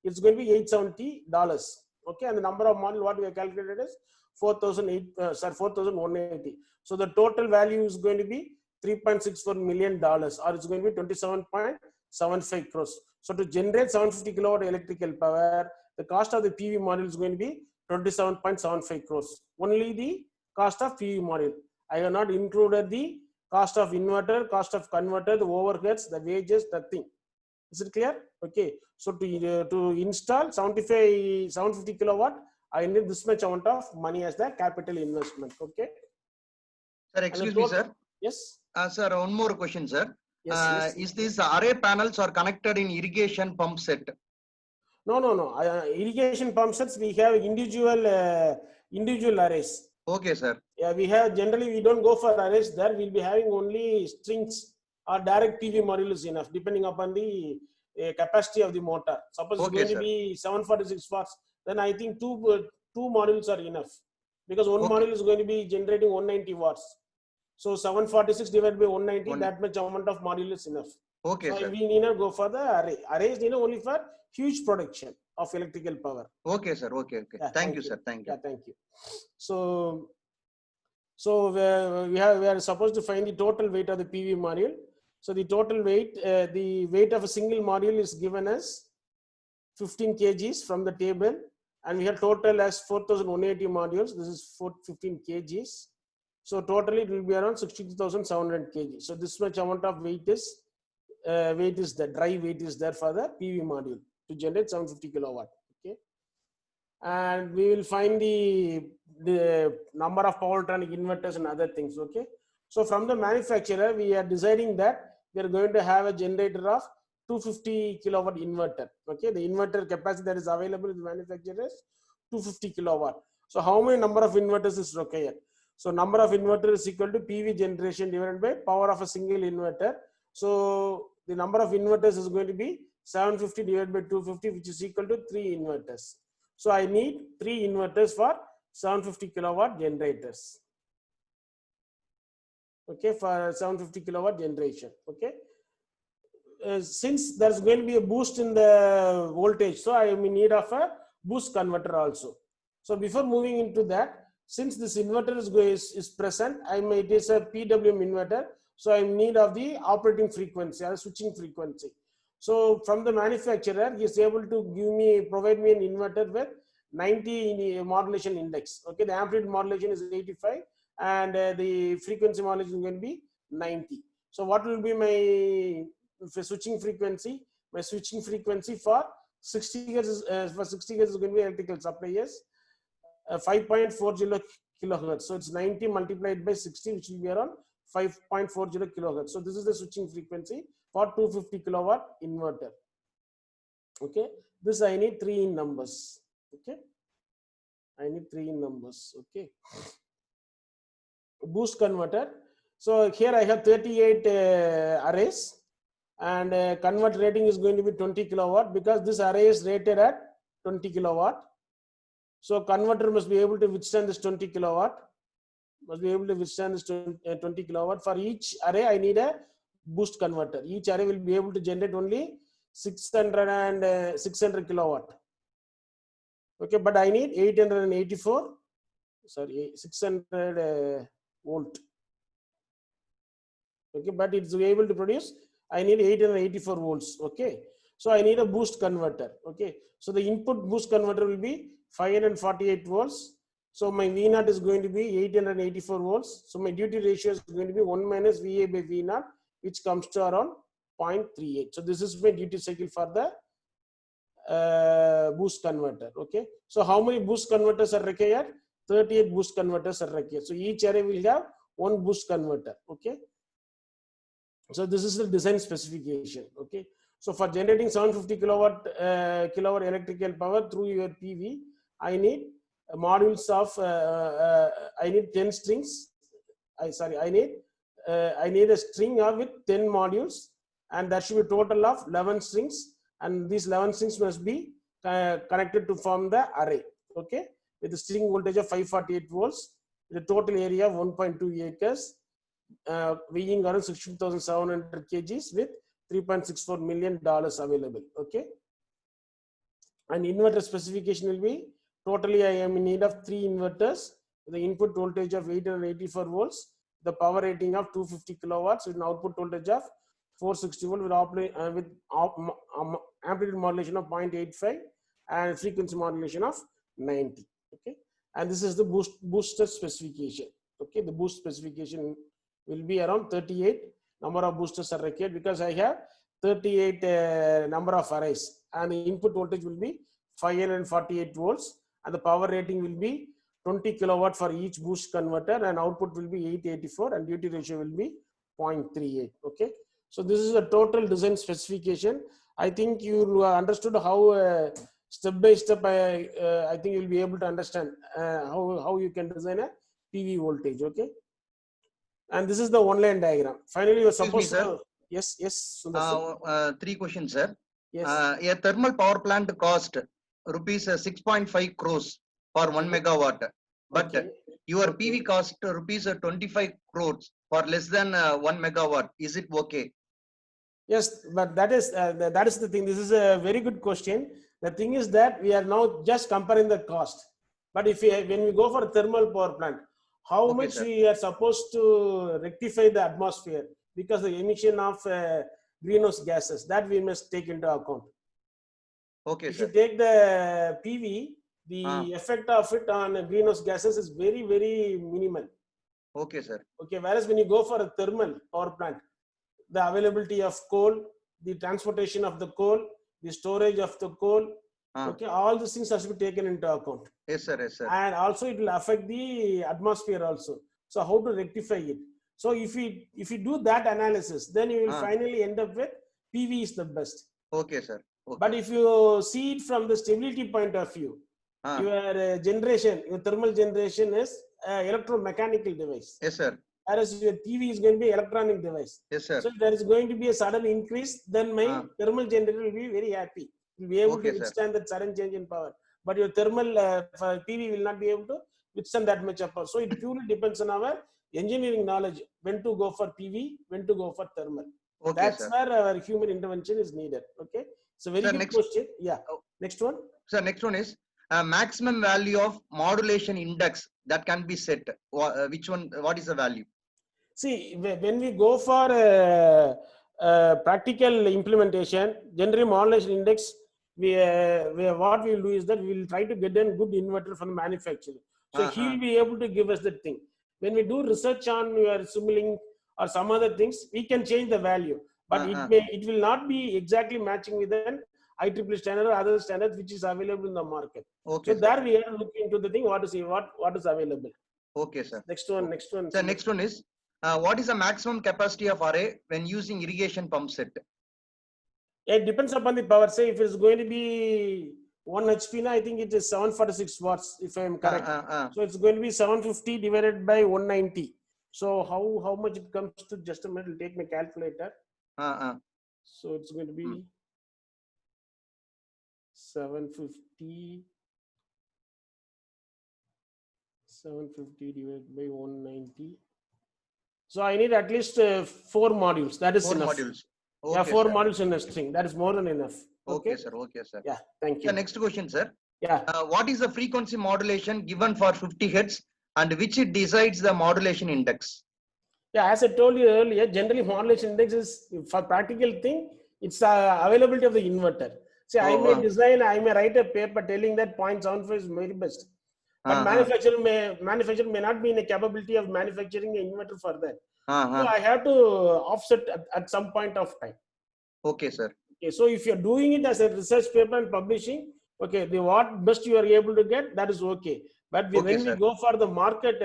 Speaker 3: it's going to be $870. Okay, and the number of module what we have calculated is 4,180. So the total value is going to be $3.64 million, or it's going to be 27.75 crores. So to generate 750 kilowatt electrical power, the cost of the PV module is going to be 27.75 crores. Only the cost of PV module. I have not included the cost of inverter, cost of converter, the overheads, the wages, nothing. Is it clear? Okay. So to install 750 kilowatt, I need this much amount of money as the capital investment. Okay.
Speaker 1: Sir, excuse me, sir.
Speaker 3: Yes.
Speaker 1: Sir, one more question, sir.
Speaker 3: Yes,
Speaker 1: Is these array panels are connected in irrigation pump set?
Speaker 3: No. Irrigation pump sets, we have individual arrays.
Speaker 1: Okay, sir.
Speaker 3: Yeah, we don't go for arrays there. We'll be having only strings or direct PV module is enough, depending upon the capacity of the motor. Suppose it's going to be 746 watts, then I think two modules are enough, because one module is going to be generating 190 watts. So 746 divided by 190, that much amount of module is enough.
Speaker 1: Okay,
Speaker 3: So
Speaker 1: sir.
Speaker 3: we need not go for the array. Array is only for huge production of electrical power.
Speaker 1: Okay, sir. Okay, okay.
Speaker 3: Yeah,
Speaker 1: Thank you, sir. Thank you.
Speaker 3: Yeah, thank you. So we are supposed to find the total weight of the PV module. So the total weight, the weight of a single module is given as 15 kgs from the table, and we have total as 4,180 modules. This is 15 kgs. So totally it will be around 62,700 kg. So this much amount of weight is the dry weight is there for the PV module to generate 750 kilowatt. Okay, and we will find the number of power electronic inverters and other things. Okay, so from the manufacturer we are deciding that we are going to have a generator of 250 kilowatt inverter. Okay, the inverter capacity that is available in the manufacturer is 250 kilowatt. So how many number of inverters is required? So number of inverters is equal to PV generation divided by power of a single inverter. So the number of inverters is going to be 750 divided by 250, which is equal to 3 inverters. So I need 3 inverters for 750 kilowatt generators. Okay, for 750 kilowatt generation. Okay. Since there's going to be a boost in the voltage, so I am in need of a boost converter also. So before moving into that, since this inverter is present, it is a PWM inverter, so I am in need of the operating frequency or switching frequency. So from the manufacturer, he is able to provide me an inverter with 90 modulation index. Okay, the amplitude modulation is 85, and the frequency modulation is going to be 90. So what will be my switching frequency? My switching frequency for 60 Hz is going to be electrical supply is 5.40 kilohertz. So it's 90 multiplied by 60, which will be around 5.40 kilohertz. So this is the switching frequency for 250 kilowatt inverter. Okay, this I need 3 in numbers. Okay, I need 3 in numbers. Okay, boost converter. So here I have 38 arrays, and convert rating is going to be 20 kilowatt because this array is rated at 20 kilowatt. So converter must be able to withstand this 20 kilowatt. Must be able to withstand this 20 kilowatt. For each array, I need a boost converter. Each array will be able to generate only 600 kilowatt. Okay, but I need 600 volt. Okay, but it's able to produce, I need 884 volts. Okay, so I need a boost converter. Okay, so the input boost converter will be 548 volts. So my V0 is going to be 884 volts. So my duty ratio is going to be 1 minus VA by V0, which comes to around 0.38. So this is my duty cycle for the boost converter. Okay, so how many boost converters are required? 38 boost converters are required. So each array will have 1 boost converter. Okay, so this is the design specification. Okay, so for generating 750 kilowatt electrical power through your PV, I need modules of I need 10 strings. I need a string with 10 modules, and that should be a total of 11 strings, and these 11 strings must be connected to form the array. Okay, with the string voltage of 548 volts, with a total area of 1.2 acres, weighing around 16,700 kgs with $3.64 million available. Okay, and inverter specification will be totally I am in need of 3 inverters, the input voltage of 884 volts, the power rating of 250 kilowatts with an output voltage of 460 volt with amplitude modulation of 0.85 and frequency modulation of 90. Okay, and this is the booster specification. Okay, the boost specification will be around 38 number of boosters are required because I have 38 number of arrays, and the input voltage will be 548 volts, and the power rating will be 20 kilowatt for each boost converter, and output will be 884, and duty ratio will be 0.38. Okay, so this is a total design specification. I think you understood how step by step. I think you'll be able to understand how you can design a PV voltage. Okay, and this is the one line diagram. Finally, you're supposed to. Yes. Sundar,
Speaker 1: 3 questions, sir.
Speaker 3: yes.
Speaker 1: A thermal power plant cost rupees 6.5 crores for 1 megawatt, but
Speaker 3: Okay.
Speaker 1: your PV cost rupees 25 crores for less than 1 megawatt. Is it okay?
Speaker 3: Yes, but that is the thing. This is a very good question. The thing is that we are now just comparing the cost. But if when we go for a thermal power plant, how
Speaker 1: Okay,
Speaker 3: much
Speaker 1: sir.
Speaker 3: we are supposed to rectify the atmosphere because the emission of greenhouse gases, that we must take into account.
Speaker 1: Okay,
Speaker 3: If you
Speaker 1: sir.
Speaker 3: take the PV, the
Speaker 1: Ah.
Speaker 3: effect of it on greenhouse gases is very, very minimal.
Speaker 1: Okay, sir.
Speaker 3: Okay, whereas when you go for a thermal power plant, the availability of coal, the transportation of the coal, the storage of the coal,
Speaker 1: Ah.
Speaker 3: okay, all these things has to be taken into account.
Speaker 1: Yes, sir. Yes, sir.
Speaker 3: And also it will affect the atmosphere also. So how to rectify it? So if you do that analysis, then you will
Speaker 1: Ah.
Speaker 3: finally end up with PV is the best.
Speaker 1: Okay, sir. Okay.
Speaker 3: But if you see it from the stability point of view,
Speaker 1: Ah.
Speaker 3: your generation, your thermal generation is electromechanical device.
Speaker 1: Yes, sir.
Speaker 3: Whereas your PV is going to be electronic device.
Speaker 1: Yes, sir.
Speaker 3: So if there is going to be a sudden increase, then my
Speaker 1: Ah.
Speaker 3: thermal generator will be very happy. Will be able
Speaker 1: Okay,
Speaker 3: to
Speaker 1: sir.
Speaker 3: withstand that sudden change in power. But your thermal PV will not be able to withstand that much of power. So it purely depends on our engineering knowledge when to go for PV, when to go for thermal.
Speaker 1: Okay,
Speaker 3: That's
Speaker 1: sir.
Speaker 3: where our human intervention is needed. Okay. So very
Speaker 1: Sir,
Speaker 3: good
Speaker 1: next-
Speaker 3: question. Yeah.
Speaker 1: Oh.
Speaker 3: Next one.
Speaker 1: Sir, next one is maximum value of modulation index that can be set. Which one? What is the value?
Speaker 3: See, when we go for practical implementation, generally modulation index, what we will do is that we will try to get a good inverter from the manufacturer. So he will be able to give us that thing. When we do research on your Simulink or some other things, we can change the value, but it will not be exactly matching with an IEEE standard or other standards which is available in the market.
Speaker 1: Okay,
Speaker 3: So
Speaker 1: sir.
Speaker 3: there we are looking into the thing, what is available.
Speaker 1: Okay, sir.
Speaker 3: Next one,
Speaker 1: Okay.
Speaker 3: next one.
Speaker 1: Sir, next one is what is the maximum capacity of array when using irrigation pump set?
Speaker 3: It depends upon the power. Say if it's going to be 1 HP, I think it is 746 watts, if I am correct. So it's going to be 750 divided by 190. So how much it comes to? Just a minute, I'll take my calculator. So it's going to be 750 divided by 190. So I need at least 4 modules. That is
Speaker 1: 4
Speaker 3: enough.
Speaker 1: modules. Okay,
Speaker 3: Yeah, 4
Speaker 1: sir.
Speaker 3: modules in a string. That is more than enough.
Speaker 1: Okay, sir. Okay, sir.
Speaker 3: Yeah, thank you.
Speaker 1: The next question, sir.
Speaker 3: Yeah.
Speaker 1: What is the frequency modulation given for 50 Hz and which it decides the modulation index?
Speaker 3: Yeah, as I told you earlier, generally modulation index is for practical thing. It's availability of the inverter. See, I may design, I may write a paper telling that 0.75 is very best, but manufacturer may not be in a capability of manufacturing an inverter for that. So I have to offset at some point of time.
Speaker 1: Okay, sir.
Speaker 3: Okay, so if you're doing it as a research paper and publishing, okay, the what best you are able to get, that is okay. But when we go for the market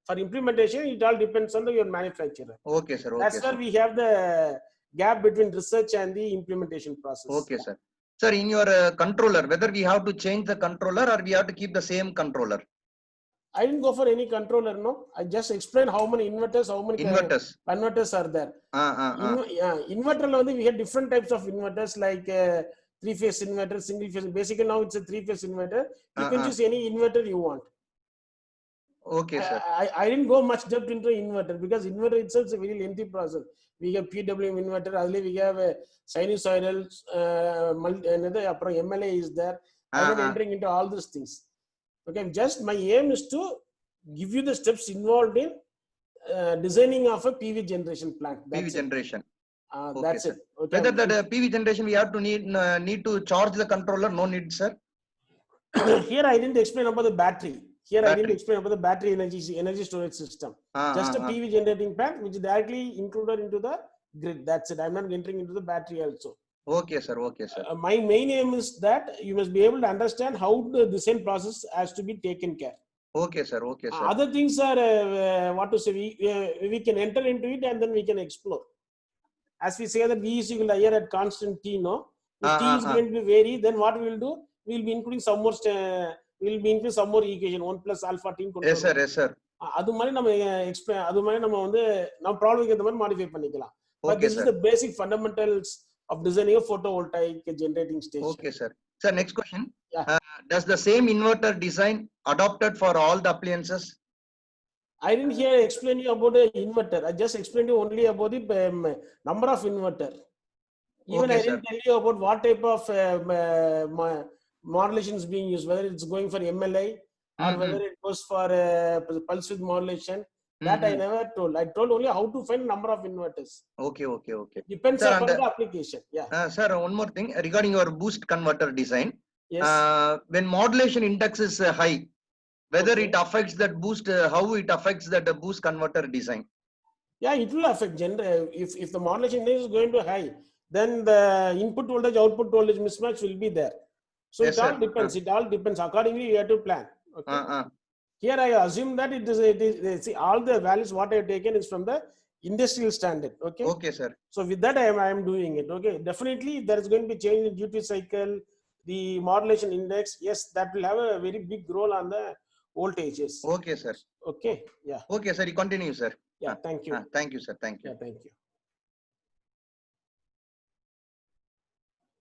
Speaker 3: for implementation, it all depends on your manufacturer.
Speaker 1: Okay, sir. Okay,
Speaker 3: that's where we have the gap between research and the implementation process.
Speaker 1: Okay, sir. Sir, in your controller, whether we have to change the controller or we have to keep the same controller?
Speaker 3: I didn't go for any controller, no. I just explained how many inverters, how many converters are there. Inverter, we have different types of inverters like 3-phase inverter, single phase. Basically, now it's a 3-phase inverter. You can choose any inverter you want.
Speaker 1: Okay, sir.
Speaker 3: I didn't go much depth into inverter because inverter itself is a very lengthy process. We have PWM inverter, we have a sinusoidal, MLA is there. I'm not entering into all these things. Okay, just my aim is to give you the steps involved in designing of a PV generation plant. That's
Speaker 1: PV generation.
Speaker 3: That's it. Okay.
Speaker 1: Whether that PV generation we have to need to charge the controller, no need, sir.
Speaker 3: Here I didn't explain about the battery. I didn't explain about the battery energy storage system. Just a PV generating plant which is directly included into the grid. That's it. I'm not entering into the battery also.
Speaker 1: Okay, sir. Okay, sir.
Speaker 3: My main aim is that you must be able to understand how the design process has to be taken care.
Speaker 1: Okay, sir. Okay, sir.
Speaker 3: Other things are what to say. We can enter into it and then we can explore. As we say that V is equal to IR at constant T, no. If T is going to be vary, then what we will do? We will be including some more. We will be including some more equation 1 plus alpha T.
Speaker 1: Yes, sir. Yes, sir.
Speaker 3: அது மாதிரி நம்ம explain. அது மாதிரி நம்ம வந்து நம்ம ப்ராப்ளம்க்கு ஏத்த மாதிரி modify பண்ணிக்கலாம். But this is the basic fundamentals of designing a photovoltaic generating station.
Speaker 1: Okay, sir. Sir, next question. Does the same inverter design adopted for all the appliances?
Speaker 3: I didn't hear explain you about the inverter. I just explained you only about the number of inverter. Even
Speaker 1: Okay,
Speaker 3: I didn't
Speaker 1: sir.
Speaker 3: tell you about what type of modulation is being used, whether it's going for MLI or whether it goes for pulse width modulation. That I never told. I told only how to find number of inverters.
Speaker 1: Okay, okay, okay.
Speaker 3: Depends
Speaker 1: Sir,
Speaker 3: upon
Speaker 1: and
Speaker 3: the application. Yeah.
Speaker 1: sir, one more thing regarding your boost converter design.
Speaker 3: Yes.
Speaker 1: When modulation index is high, whether
Speaker 3: Okay.
Speaker 1: it affects that boost, how it affects that boost converter design?
Speaker 3: Yeah, it will affect if the modulation index is going to high, then the input voltage output voltage mismatch will be there. So
Speaker 1: Yes,
Speaker 3: it all
Speaker 1: sir.
Speaker 3: depends. It all depends. Accordingly, you have to plan. Okay.
Speaker 1: Uh,
Speaker 3: Here I assume that see, all the values what I have taken is from the industrial standard. Okay.
Speaker 1: okay, sir.
Speaker 3: So with that I am doing it. Okay. Definitely there is going to be change in duty cycle, the modulation index. Yes, that will have a very big role on the voltages.
Speaker 1: Okay, sir.
Speaker 3: Okay. Yeah.
Speaker 1: Okay, sir. You continue, sir.
Speaker 3: Yeah. Thank you.
Speaker 1: Thank you, sir. Thank you.
Speaker 3: Yeah. Thank you.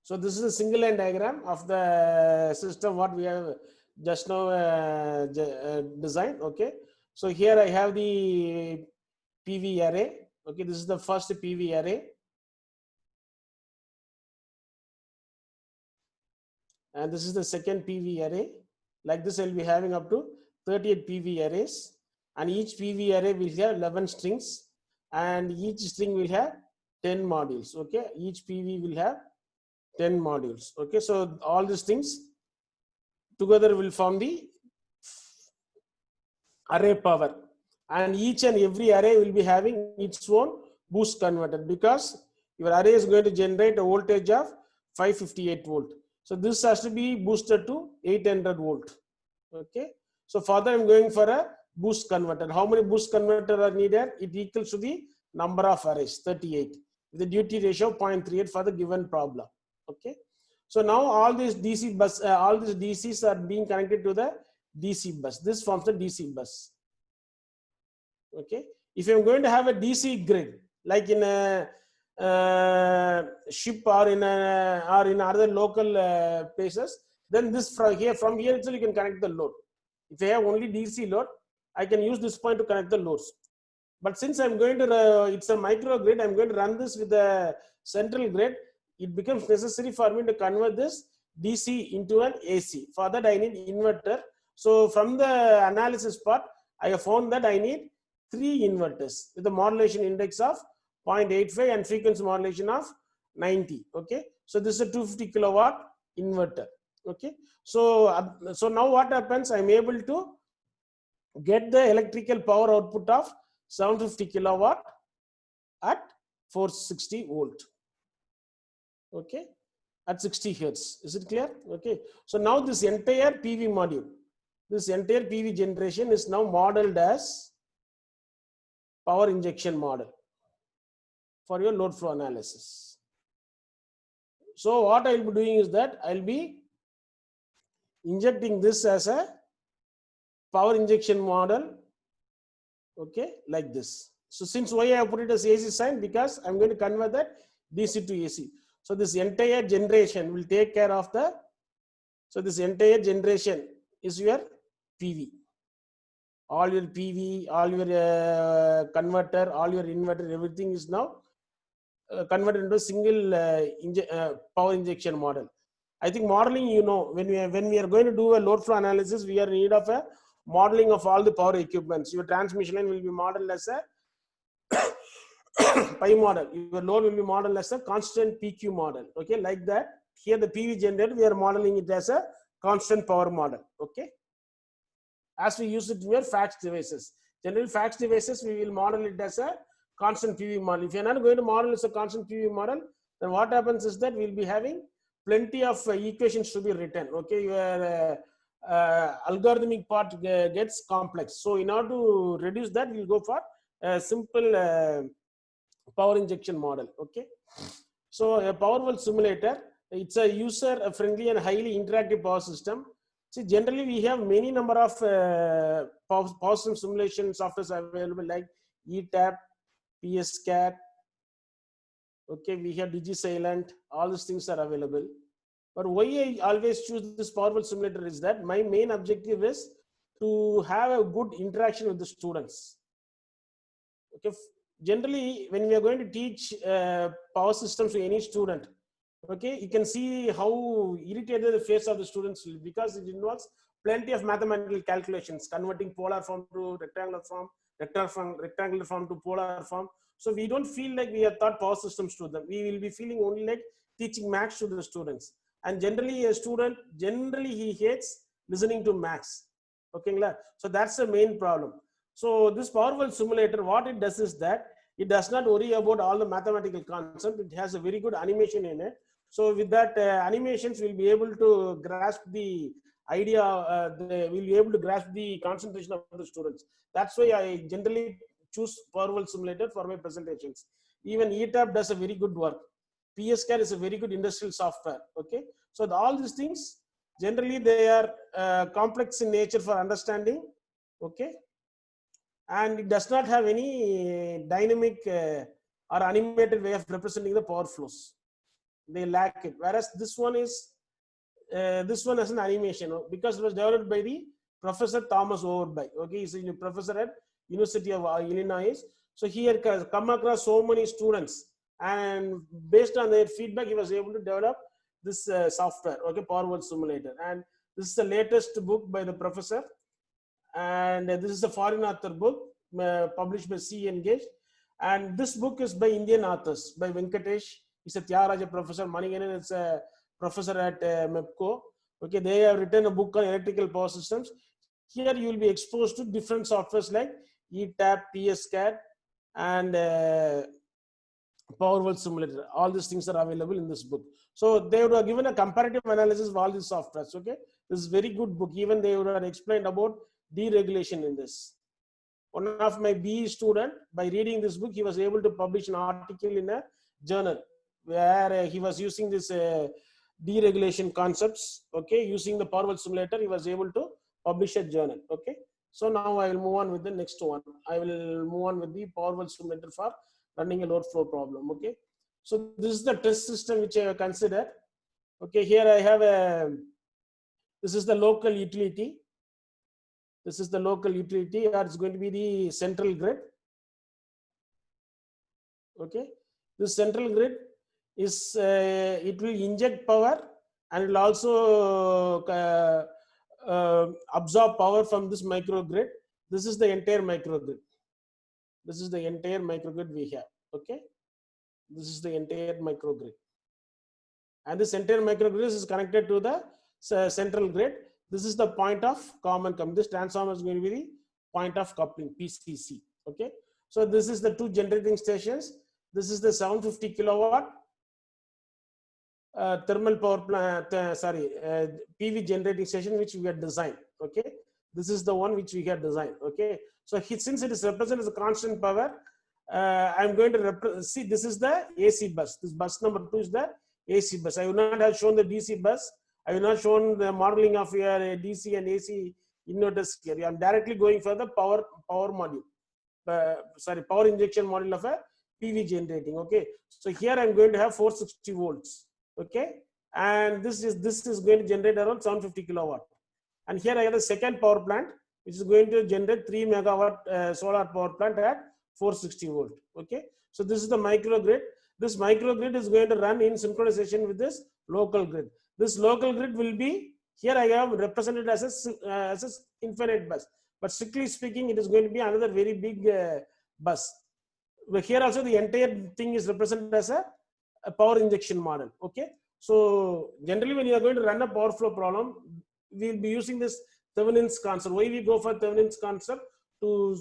Speaker 3: So this is a single line diagram of the system what we have just now designed. Okay. So here I have the PV array. Okay, this is the first PV array. And this is the second PV array. Like this, I'll be having up to 38 PV arrays. And each PV array will have 11 strings. And each string will have 10 modules. Okay, each PV will have 10 modules. Okay, so all these things together will form the array power. And each and every array will be having its own boost converter because your array is going to generate a voltage of 558 volt. So this has to be boosted to 800 volt. Okay. So further I'm going for a boost converter. How many boost converter are needed? It equals to the number of arrays, 38. With the duty ratio 0.38 for the given problem. Okay. So now all these DC bus, all these DCs are being connected to the DC bus. This forms the DC bus. Okay. If I'm going to have a DC grid, like in a ship or in other local places, then this from here itself you can connect the load. If I have only DC load, I can use this point to connect the loads. But since I'm going to, it's a micro grid, I'm going to run this with the central grid. It becomes necessary for me to convert this DC into an AC. For that, I need inverter. So from the analysis part, I have found that I need 3 inverters with a modulation index of 0.85 and frequency modulation of 90. Okay. So this is a 250 kilowatt inverter. Okay. So, so now what happens? I'm able to get the electrical power output of 750 kilowatt at 460 volt. Okay, at 60 hertz. Is it clear? Okay. So now this entire PV module, this entire PV generation is now modeled as power injection model for your load flow analysis. So what I'll be doing is that I'll be injecting this as a power injection model. Okay, like this. So since why I have put it as AC sign, because I'm going to convert that DC to AC. So this entire generation will take care of the, so this entire generation is your PV. All your PV, all your converter, all your inverter, everything is now converted into a single power injection model. I think modeling, you know, when we are going to do a load flow analysis, we are in need of a modeling of all the power equipments. Your transmission line will be modeled as a pi model. Your load will be modeled as a constant PQ model. Okay, like that. Here the PV generator, we are modeling it as a constant power model. Okay, as we use it in your fax devices. General fax devices, we will model it as a constant PV model. If you are not going to model as a constant PV model, then what happens is that we'll be having plenty of equations to be written. Okay, your algorithmic part gets complex. So in order to reduce that, we'll go for a simple power injection model. Okay, so a Powerwall simulator, it's a user friendly and highly interactive power system. See, generally we have many number of power system simulation softwares available like ETAP, PSCAT. Okay, we have DigiSilent. All these things are available. But why I always choose this Powerwall simulator is that my main objective is to have a good interaction with the students. Okay, generally when we are going to teach power systems to any student, okay, you can see how irritated the face of the students will be, because it involves plenty of mathematical calculations, converting polar form to rectangular form, rectangular form to polar form. So we don't feel like we have taught power systems to them. We will be feeling only like teaching maths to the students. And generally a student, generally he hates listening to maths. Okay, so that's the main problem. So this PowerWorld simulator, what it does is that it does not worry about all the mathematical concept. It has a very good animation in it. So with that animations, we'll be able to grasp the idea, we'll be able to grasp the concentration of the students. That's why I generally choose PowerWorld simulator for my presentations. Even ETAP does a very good work. PSCAD is a very good industrial software. Okay, so all these things, generally they are complex in nature for understanding. Okay, and it does not have any dynamic or animated way of representing the power flows. They lack it. Whereas this one is, this one has an animation, because it was developed by the Professor Thomas Overby. Okay, he's a professor at University of Illinois. So he had come across so many students, and based on their feedback, he was able to develop this software. Okay, PowerWorld simulator. And this is the latest book by the professor. And this is a foreign author book published by C-Engage. And this book is by Indian authors, by Venkatesh. He's a Tyagaraja professor. Maniganan is a professor at MEPCO. Okay, they have written a book on electrical power systems. Here you will be exposed to different softwares like ETAP, PSCAD, and PowerWorld simulator. All these things are available in this book. So they would have given a comparative analysis of all these softwares. Okay, this is a very good book. Even they would have explained about deregulation in this. One of my BE student, by reading this book, he was able to publish an article in a journal where he was using this deregulation concepts. Okay, using the PowerWorld simulator, he was able to publish a journal. Okay, so now I will move on with the next one. I will move on with the PowerWorld simulator for running a load flow problem. Okay, so this is the test system which I have considered. Okay, here I have a, this is the local utility. This is the local utility, or it's going to be the central grid. Okay, this central grid is, it will inject power and it will also absorb power from this microgrid. This is the entire microgrid. This is the entire microgrid we have. Okay, this is the entire microgrid. And this entire microgrid is connected to the central grid. This is the point of common coupling. This transformer is going to be the point of coupling, PCC. Okay, so this is the two generating stations. This is the 750 kilowatt thermal power plant, PV generating station which we had designed. Okay, this is the one which we had designed. Okay, so since it is represented as a constant power, I'm going to see, this is the AC bus. This bus number 2 is the AC bus. I would not have shown the DC bus. I will not shown the modeling of your DC and AC inverters here. I am directly going for the power module. Power injection module of a PV generating. Okay, so here I am going to have 460 volts. Okay, and this is going to generate around 750 kilowatt. And here I have the second power plant which is going to generate 3 megawatt solar power plant at 460 volt. Okay, so this is the microgrid. This microgrid is going to run in synchronization with this local grid. This local grid will be, here I have represented as a infinite bus, but strictly speaking, it is going to be another very big bus. But here also the entire thing is represented as a power injection model. Okay, so generally when you are going to run a power flow problem, we will be using this Thevenin's concept. Why we go for Thevenin's concept? To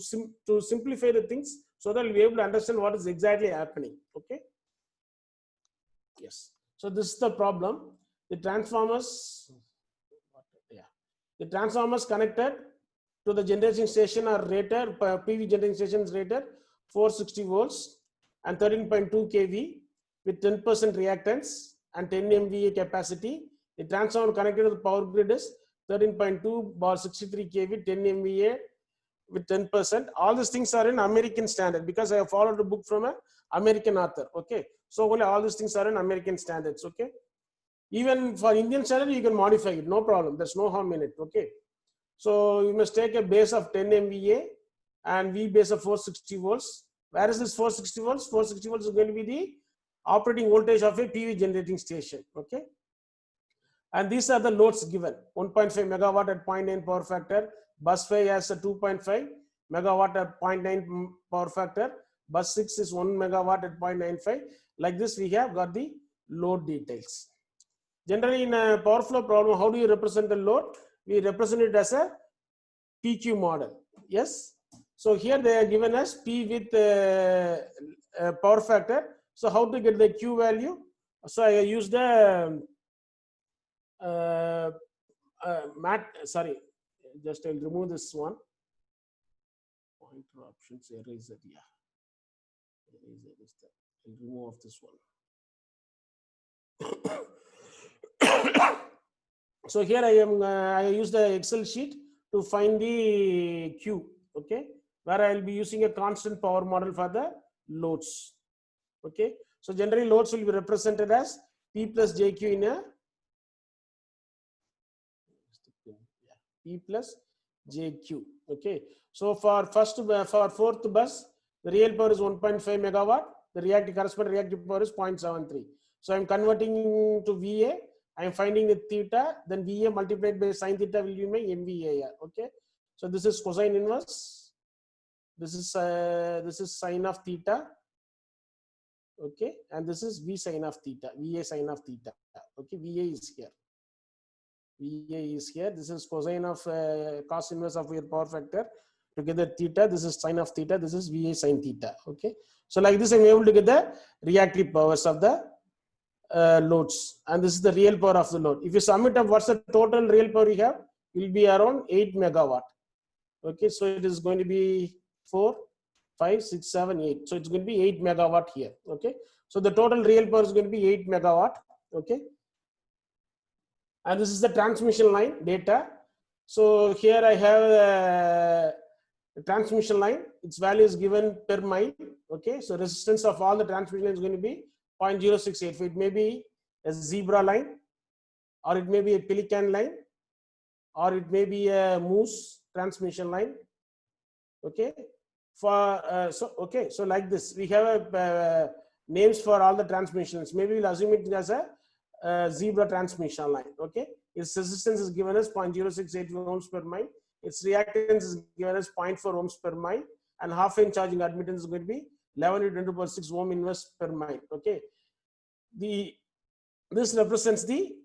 Speaker 3: simplify the things so that we'll be able to understand what is exactly happening. Okay. Yes. So this is the problem. The transformers, the transformers connected to the generating station are rated, PV generating station is rated 460 volts and 13.2 kV with 10% reactance and 10 MVA capacity. The transformer connected to the power grid is 13.2 bar 63 kV, 10 MVA with 10%. All these things are in American standard because I have followed the book from an American author. Okay, so only all these things are in American standards. Okay, even for Indian standard you can modify it, no problem. There's no harm in it. Okay, so you must take a base of 10 MVA and V base of 460 volts Where is this 460 volts? 460 volts is going to be the operating voltage of a PV generating station. Okay. And these are the loads given. 1.5 megawatt at 0.9 power factor. Bus 5 has a 2.5 megawatt at 0.9 power factor. Bus 6 is 1 megawatt at 0.95. Like this, we have got the load details. Generally, in a power flow problem, how do you represent the load? We represent it as a PQ model. Yes. So here they are given as P with power factor. So how to get the Q value? So I use the sorry, just I'll remove this one. Pointer options, eraser, yeah. Eraser is the, I'll remove this one. So here I use the Excel sheet to find the Q, okay, where I will be using a constant power model for the loads, okay. So generally loads will be represented as P plus JQ in a P plus JQ, okay. So for fourth bus, the real power is 1.5 megawatt. The corresponding reactive power is 0.73. So I'm converting to VA. I'm finding the theta. Then VA multiplied by sin theta will be my MVA. Okay. So this is cosine inverse. This is sine of theta. Okay, and this is V sine of theta. VA sine of theta. Okay, VA is here. VA is here. This is cosine of cos inverse of your power factor. Together theta. This is sine of theta. This is VA sine theta. Okay. So like this, I'm able to get the reactive powers of the loads, and this is the real power of the load. If you sum it up, what's the total real power we have? Will be around 8 megawatt. Okay, so it is going to be 4, 5, 6, 7, 8. So it's going to be 8 megawatt here. Okay, so the total real power is going to be 8 megawatt. Okay, and this is the transmission line data. So here I have the transmission line. Its value is given per mile. Okay, so resistance of all the transmission lines is going to be 0.0685. It may be a zebra line, or it may be a pelican line, or it may be a moose transmission line. Okay, so like this, we have names for all the transmissions. Maybe we'll assume it as a zebra transmission line. Okay, its resistance is given as 0.0685 ohms per mile. Its reactance is given as 0.4 ohms per mile, and half range charging admittance is going to be 11 × 10⁶ ohm inverse per mile. Okay, this represents the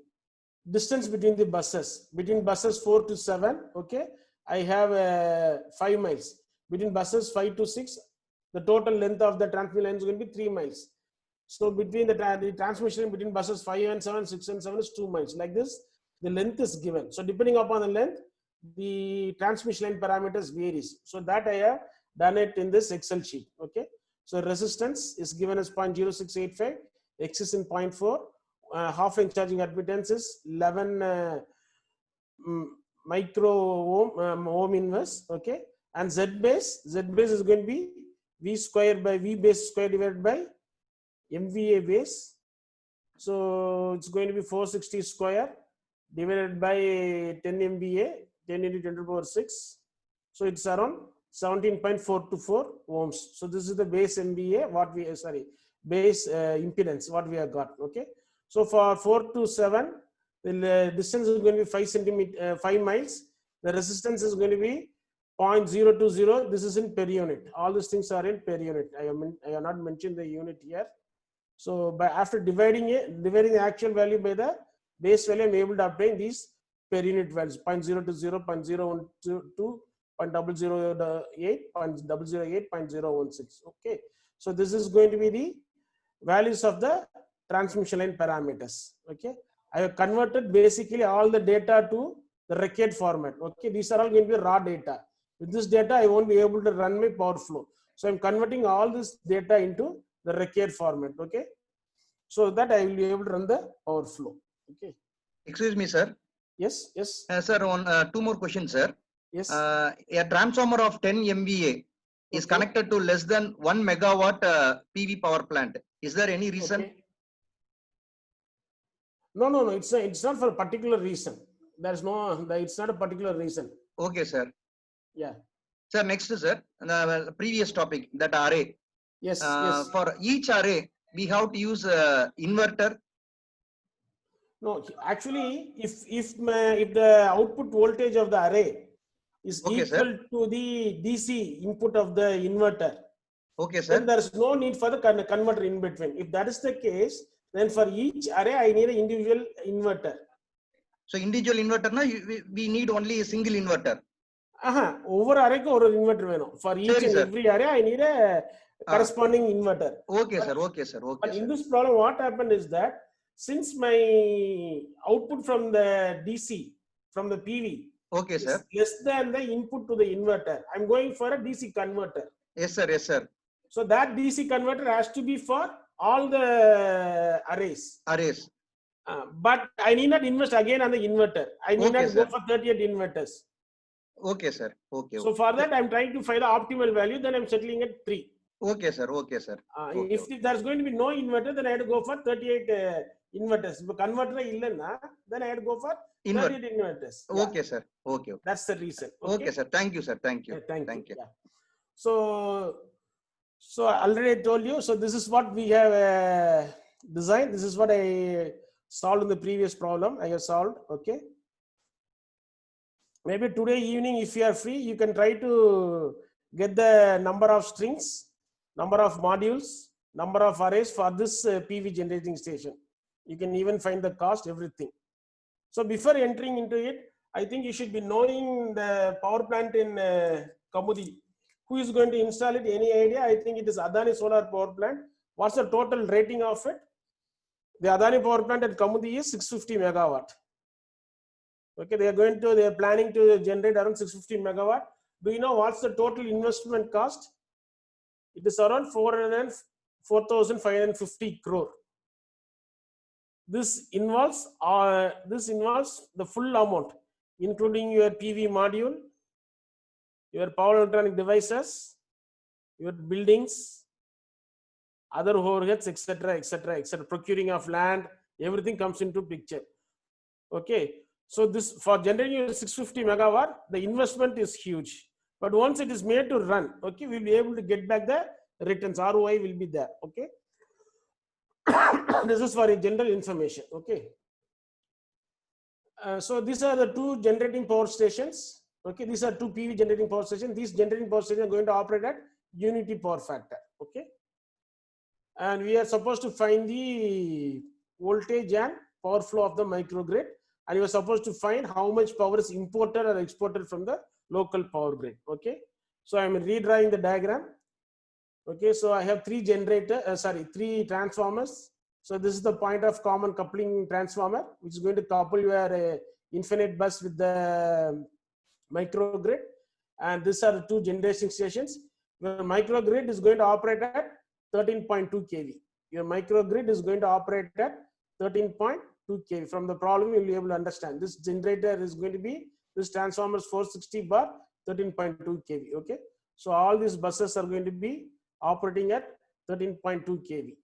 Speaker 3: distance between the buses. Between buses 4 to 7, okay, I have 5 miles. Between buses 5 to 6, the total length of the transmission line is going to be 3 miles. So between the transmission between buses 5 and 7, 6 and 7 is 2 miles. Like this, the length is given. So depending upon the length, the transmission line parameters varies. So that I have done it in this Excel sheet. Okay. So resistance is given as 0.0685, X is in 0.4, half range charging admittance is 11 micro ohm inverse. Okay. And Z base is going to be V square by V base square divided by MVA base. So it's going to be 460 square divided by 10 MVA, 10 into 10 to the power 6. So it's around 17.424 ohms. So this is the base MVA, base impedance, what we have got. Okay. So for 4 to 7, the distance is going to be 5 miles. The resistance is going to be 0.020. This is in per unit. All these things are in per unit. I have not mentioned the unit here. So after dividing the actual value by the base value, I'm able to obtain these per unit values: 0.020, 0.012, 0.008, 0.008, 0.016. Okay. So this is going to be the values of the transmission line parameters. Okay. I have converted basically all the data to the record format. Okay. These are all going to be raw data. With this data, I won't be able to run my power flow. So I'm converting all this data into the record format. Okay. So that I will be able to run the power flow. Okay.
Speaker 1: Excuse me, sir.
Speaker 3: Yes. Yes.
Speaker 1: Sir, two more questions, sir.
Speaker 3: Yes.
Speaker 1: A transformer of 10 MVA is connected to less than 1 megawatt PV power plant. Is there any reason?
Speaker 3: Okay. No. It's not for a particular reason. It's not a particular reason.
Speaker 1: Okay, sir.
Speaker 3: Yeah.
Speaker 1: Sir, next, sir, the previous topic, that array.
Speaker 3: Yes, yes.
Speaker 1: For each array, we have to use inverter.
Speaker 3: No, actually, if the output voltage of the array is
Speaker 1: Okay,
Speaker 3: equal
Speaker 1: sir.
Speaker 3: to the DC input of the inverter,
Speaker 1: Okay,
Speaker 3: then
Speaker 1: sir.
Speaker 3: there is no need for the converter in between. If that is the case, then for each array I need an individual inverter.
Speaker 1: So individual inverter, na, we need only a single inverter.
Speaker 3: Over array ko or inverter veno. For each
Speaker 1: Sorry,
Speaker 3: and
Speaker 1: sir.
Speaker 3: every array I need a corresponding inverter.
Speaker 1: Okay, sir. Okay, sir. Okay,
Speaker 3: But
Speaker 1: sir.
Speaker 3: in this problem, what happened is that since my output from the DC, from the PV,
Speaker 1: Okay,
Speaker 3: is
Speaker 1: sir.
Speaker 3: less than the input to the inverter, I'm going for a DC converter.
Speaker 1: Yes, sir. Yes, sir.
Speaker 3: So that DC converter has to be for all the arrays.
Speaker 1: Arrays.
Speaker 3: But I need not invest again on the inverter. I need
Speaker 1: Okay,
Speaker 3: not
Speaker 1: sir.
Speaker 3: go for 38 inverters.
Speaker 1: Okay, sir. Okay.
Speaker 3: So for that, I'm trying to find the optimal value. Then I'm settling at 3.
Speaker 1: Okay, sir. Okay, sir. Okay,
Speaker 3: If there's going to be no inverter, then I have to go for 38 inverters. If converter illana, then I have to go for 38 inverters. Yeah.
Speaker 1: Okay, sir. Okay.
Speaker 3: That's the reason.
Speaker 1: Okay, sir. Thank you, sir. Thank you.
Speaker 3: Thank you.
Speaker 1: you.
Speaker 3: Yeah. So I already told you. So this is what we have designed. This is what I solved in the previous problem. I have solved. Okay. Maybe today evening, if you are free, you can try to get the number of strings, number of modules, number of arrays for this PV generating station. You can even find the cost, everything. So before entering into it, I think you should be knowing the power plant in Kamudi. Who is going to install it? Any idea? I think it is Adani Solar Power Plant. What's the total rating of it? The Adani Power Plant at Kamudi is 650 megawatt. Okay, they are planning to generate around 650 megawatt. Do you know what's the total investment cost? It is around 4,550 crore. This involves the full amount, including your PV module, your power electronic devices, your buildings, other overheads, etc., etc., etc. Procuring of land, everything comes into picture. Okay. So this for generating 650 megawatt, the investment is huge. But once it is made to run, okay, we'll be able to get back the returns. ROI will be there. Okay. This is for a general information. Okay. So these are the two generating power stations. Okay, these are two PV generating power stations. These generating power stations are going to operate at unity power factor. Okay. And we are supposed to find the voltage and power flow of the microgrid. And you are supposed to find how much power is imported or exported from the local power grid. Okay. So I'm redrawing the diagram. Okay. So I have three transformers. So this is the point of common coupling transformer, which is going to couple your infinite bus with the microgrid. And these are the two generation stations. Your microgrid is going to operate at 13.2 kV. Your microgrid is going to operate at 13.2 kV. From the problem, you'll be able to understand. This generator is going to be, this transformer is 460 bar 13.2 kV. Okay. So all these buses are going to be operating at 13.2 kV.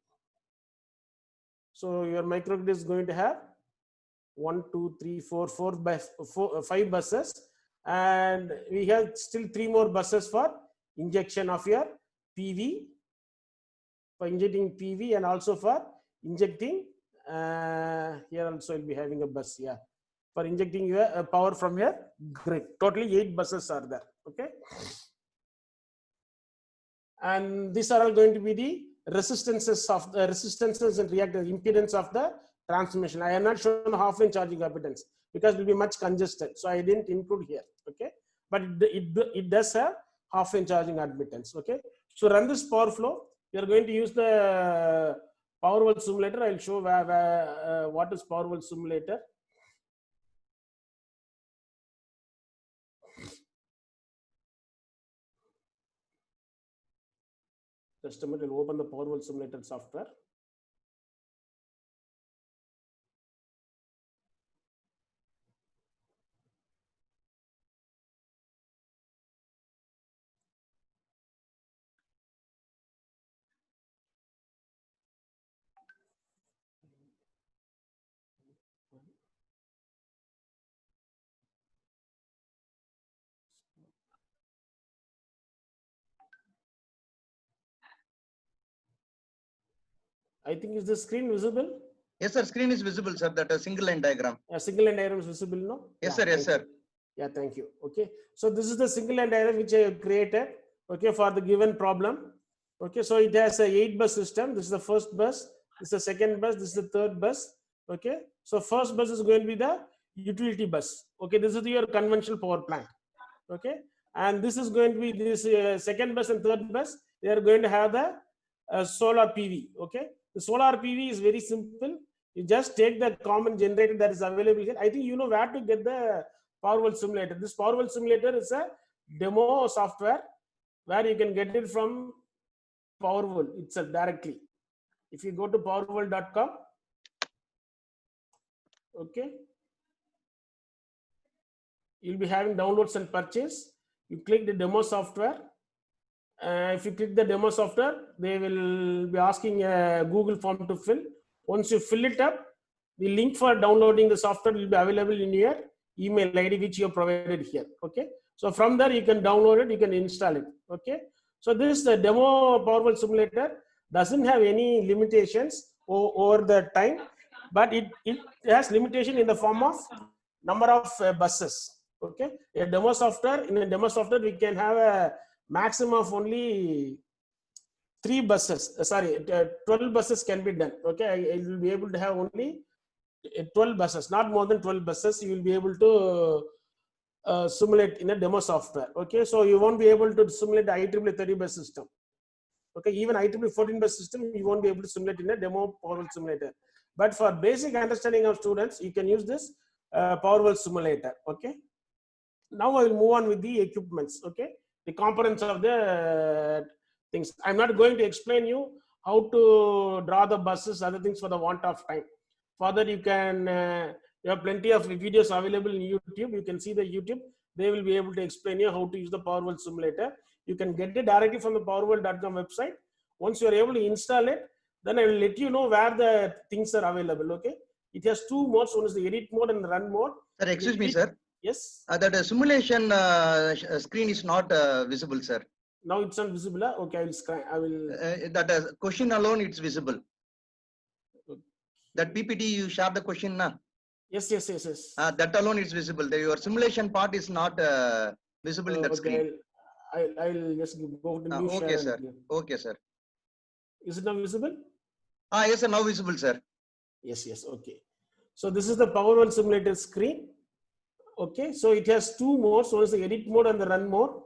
Speaker 3: So your microgrid is going to have 5 buses, and we have still 3 more buses for injection of your PV, for injecting PV, and also for injecting here also will be having a bus, yeah, for injecting your power from your grid. Totally 8 buses are there. Okay, and these are all going to be the resistances and reactance impedance of the transmission. I have not shown half-lane charging capacitance because it will be much congested, so I didn't include here. Okay, but it does have half-lane charging admittance. Okay, so run this power flow. We are going to use the Powerwall simulator. I'll show what is Powerwall simulator. Just a minute, I'll open the Powerwall simulator software. I think is the screen visible?
Speaker 1: Yes, sir. Screen is visible, sir. That a single line diagram.
Speaker 3: A single line diagram is visible, no?
Speaker 1: Yes,
Speaker 3: Yeah,
Speaker 1: sir. Yes,
Speaker 3: thank
Speaker 1: sir.
Speaker 3: you. Yeah, thank you. Okay, so this is the single line diagram which I have created. Okay, for the given problem. Okay, so it has a 8-bus system. This is the first bus. This is the second bus. This is the third bus. Okay, so first bus is going to be the utility bus. Okay, this is your conventional power plant. Okay, and this is going to be this second bus and third bus. They are going to have the solar PV. Okay, the solar PV is very simple. You just take the common generator that is available here. I think you know where to get the Powerwall simulator. This Powerwall simulator is a demo software where you can get it from Powerwall itself directly. If you go to powerwall.com, okay, you'll be having downloads and purchase. You click the demo software. If you click the demo software, they will be asking a Google form to fill. Once you fill it up, the link for downloading the software will be available in your email ID, which you have provided here. Okay. So from there, you can download it, you can install it. Okay. So this the demo Powerwall simulator doesn't have any limitations over the time, but it has limitation in the form of number of buses. Okay. A demo software, in a demo software, we can have a maximum of only 3 buses. 12 buses can be done. Okay. I will be able to have only 12 buses, not more than 12 buses. You will be able to simulate in a demo software. Okay, so you won't be able to simulate the IEEE 30 bus system. Okay, even IEEE 14 bus system, you won't be able to simulate in a demo Powerwall simulator. But for basic understanding of students, you can use this Powerwall simulator. Okay, now I will move on with the equipments. Okay, the components of the things. I'm not going to explain you how to draw the buses, other things for the want of time. Further, you can you have plenty of videos available in YouTube. You can see the YouTube. They will be able to explain you how to use the Powerwall simulator. You can get it directly from the powerwall.com website. Once you are able to install it, then I will let you know where the things are available. Okay. It has 2 modes. One is the edit mode and the run mode.
Speaker 1: Sir, excuse me, sir.
Speaker 3: Yes.
Speaker 1: That simulation screen is not visible, sir.
Speaker 3: Now it's not visible. Okay, I will.
Speaker 1: That question alone, it's visible. That PPT you share the question, na?
Speaker 3: Yes.
Speaker 1: That alone is visible. Your simulation part is not visible in that screen.
Speaker 3: I'll just go to new
Speaker 1: okay,
Speaker 3: share.
Speaker 1: Sir. Okay, sir.
Speaker 3: Is it now visible?
Speaker 1: Yes, sir. Now visible, sir.
Speaker 3: Yes. Okay. So this is the Powerwall simulator screen. Okay. So it has 2 modes. One is the edit mode and the run mode.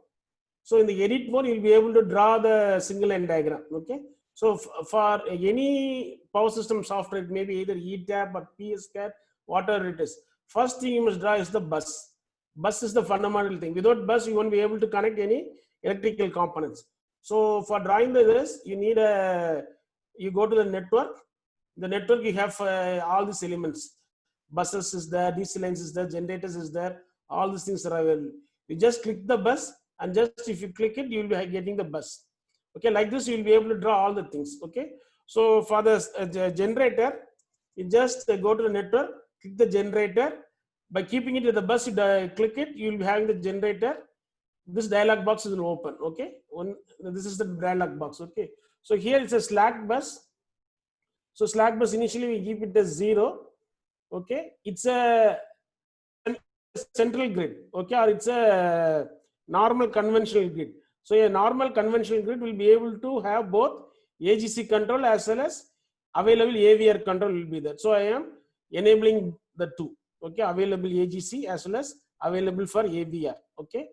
Speaker 3: So in the edit mode, you'll be able to draw the single line diagram. Okay. So for any power system software, it may be either ETAP or PSCAD, whatever it is. First thing you must draw is the bus. Bus is the fundamental thing. Without bus, you won't be able to connect any electrical components. So for drawing this, you need you go to the network. The network, you have all these elements. Buses is there, DC lines is there, generators is there. All these things are available. You just click the bus, and just if you click it, you will be getting the bus. Okay, like this, you will be able to draw all the things. Okay, so for the generator, you just go to the network, click the generator. By keeping it to the bus, you click it, you will be having the generator. This dialog box will open. Okay, this is the dialog box. Okay, so here it's a slack bus. So slack bus, initially we keep it as 0. Okay, it's a central grid. Okay, or it's a normal conventional grid. So a normal conventional grid will be able to have both AGC control as well as available AVR control will be there. So I am enabling the 2. Okay, available AGC as well as available for AVR. Okay.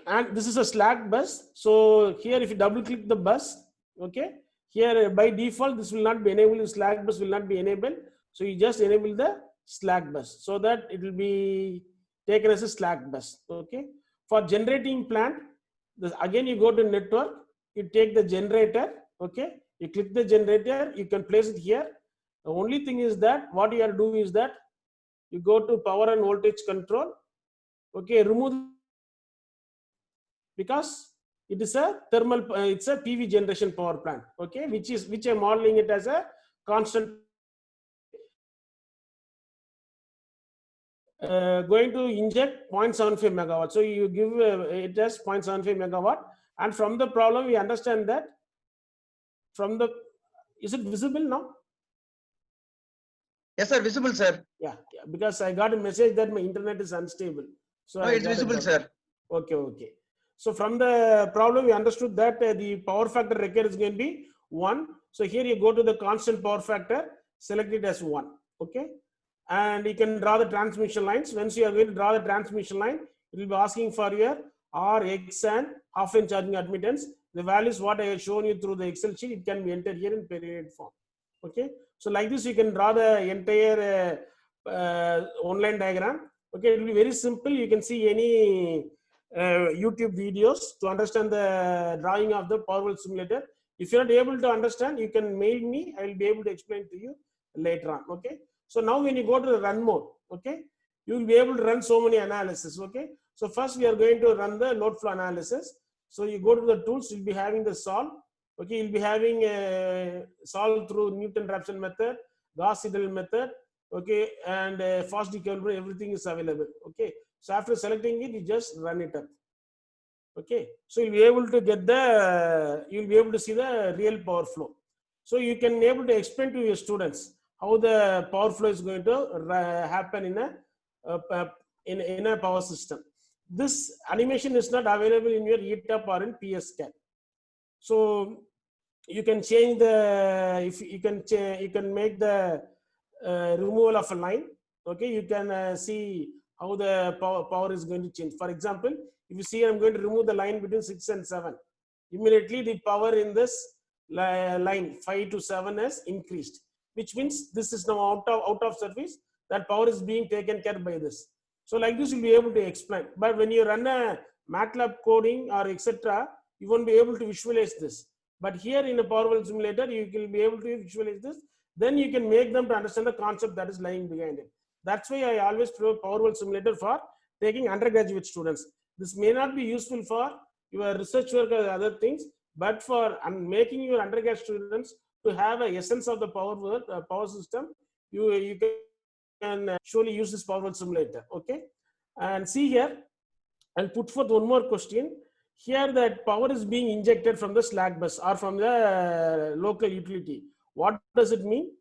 Speaker 3: And this is a slack bus. So here, if you double click the bus, okay, here by default, this will not be enabled. Slack bus will not be enabled. So you just enable the slack bus so that it will be taken as a slack bus. Okay. For generating plant, again, you go to network, you take the generator. Okay. You click the generator, you can place it here. The only thing is that what you are doing is that you go to power and voltage control. Okay. Remove, because it is a thermal, it's a PV generation power plant. Okay. Which I'm modeling it as a constant. Going to inject 0.75 megawatt. So you give it as 0.75 megawatt. And from the problem, we understand that from the, is it visible now?
Speaker 1: Yes, sir. Visible, sir.
Speaker 3: Yeah, because I got a message that my internet is unstable. So
Speaker 1: No,
Speaker 3: I
Speaker 1: it's
Speaker 3: got a
Speaker 1: visible,
Speaker 3: doubt.
Speaker 1: sir.
Speaker 3: Okay, okay. So from the problem, we understood that the power factor required is going to be 1. So here you go to the constant power factor, select it as 1. Okay. And you can draw the transmission lines. Once you are going to draw the transmission line, it will be asking for your R, X, and half-inch charging admittance. The values what I have shown you through the Excel sheet, it can be entered here in period form. Okay. So like this, you can draw the entire online diagram. Okay, it will be very simple. You can see any YouTube videos to understand the drawing of the Powerwall simulator. If you're not able to understand, you can mail me. I will be able to explain to you later on. Okay. So now when you go to the run mode, okay, you will be able to run so many analysis. Okay. So first we are going to run the load flow analysis. So you go to the tools, you'll be having the solve. Okay, you'll be having solve through Newton-Raphson method, Gauss-Seidel method. Okay, and fast decoupled, everything is available. Okay, so after selecting it, you just run it up. Okay, so you'll be able to get the, you'll be able to see the real power flow. So you can be able to explain to your students how the power flow is going to happen in a power system. This animation is not available in your ETAP or in PSCAD. So you can change the, if you can make the removal of a line. Okay, you can see how the power is going to change. For example, if you see I'm going to remove the line between 6 and 7, immediately the power in this line 5 to 7 has increased, which means this is now out of service. That power is being taken care by this. So like this, you'll be able to explain. But when you run a MATLAB coding or etc., you won't be able to visualize this. But here in a Powerwall simulator, you will be able to visualize this. Then you can make them to understand the concept that is lying behind it. That's why I always prefer Powerwall simulator for taking undergraduate students. This may not be useful for your research work or other things, but for making your undergraduate students to have a essence of the power system, you can surely use this Powerwall simulator. Okay, and see here, I'll put forth one more question. Here that power is being injected from the slack bus or from the local utility. What does it mean?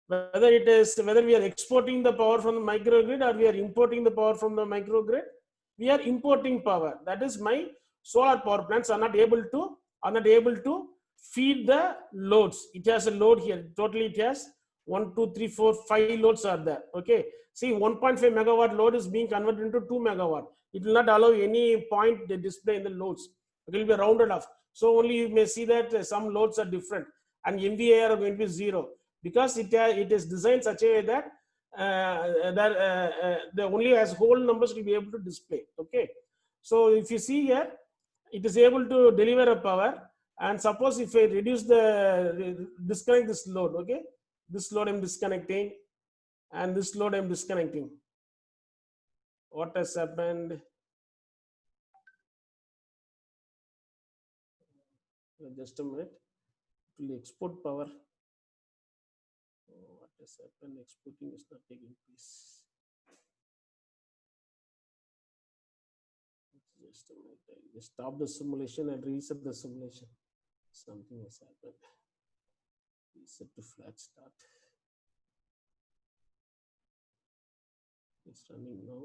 Speaker 3: Whether we are exporting the power from the microgrid or we are importing the power from the microgrid, we are importing power. That is, my solar power plants are not able to feed the loads. It has a load here. Totally it has 1, 2, 3, 4, 5 loads are there. Okay. See, 1.5 megawatt load is being converted into 2 megawatt. It will not allow any point display in the loads. It will be rounded off. So only you may see that some loads are different and MVA are going to be 0 because it is designed such a way that the only as whole numbers will be able to display. Okay. So if you see here, it is able to deliver a power. And suppose if I reduce disconnect this load, okay, this load I'm disconnecting, and this load I'm disconnecting. What has happened? Just a minute. It will export power. What has happened? Exporting is not taking place. Just a minute. I just stop the simulation and reset the simulation. Something has happened. Reset to flat start. It's running now.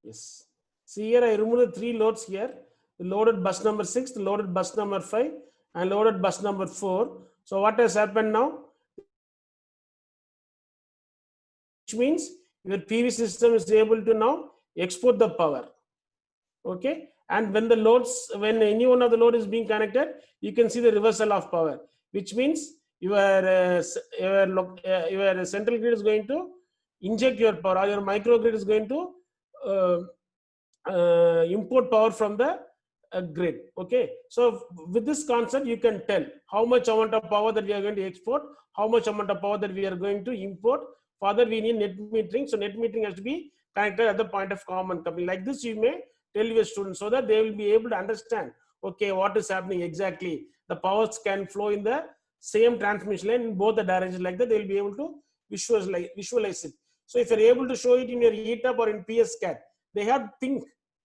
Speaker 3: Yes. See here, I removed the 3 loads here. The loaded bus number 6, the loaded bus number 5, and loaded bus number 4. So what has happened now? Which means your PV system is able to now export the power. Okay. And when when any one of the load is being connected, you can see the reversal of power, which means your central grid is going to inject your power, or your microgrid is going to import power from the grid. Okay. So with this concept, you can tell how much amount of power that we are going to export, how much amount of power that we are going to import. Further, we need net metering. So net metering has to be connected at the point of common coupling. Like this, you may tell your students so that they will be able to understand, okay, what is happening exactly. The powers can flow in the same transmission line in both the directions. Like that, they will be able to visualize it. So if you're able to show it in your ETAP or in PSCAT, they have to think,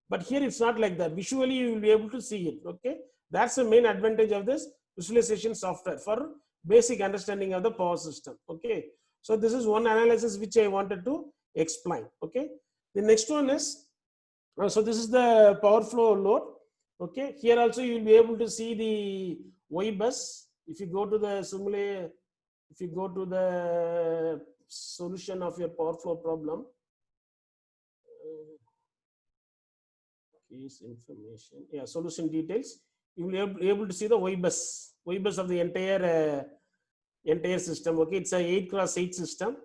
Speaker 3: but here it's not like that. Visually, you will be able to see it. Okay, that's the main advantage of this visualization software for basic understanding of the power system. Okay, so this is one analysis which I wanted to explain. Okay, the next one is so this is the power flow load. Okay, here also you will be able to see the Y bus. If you go to the simulate, if you go to the solution of your power flow problem, case information, yeah, solution details, you will be able to see the Y bus of the entire system. Okay, it's a 8x8 system.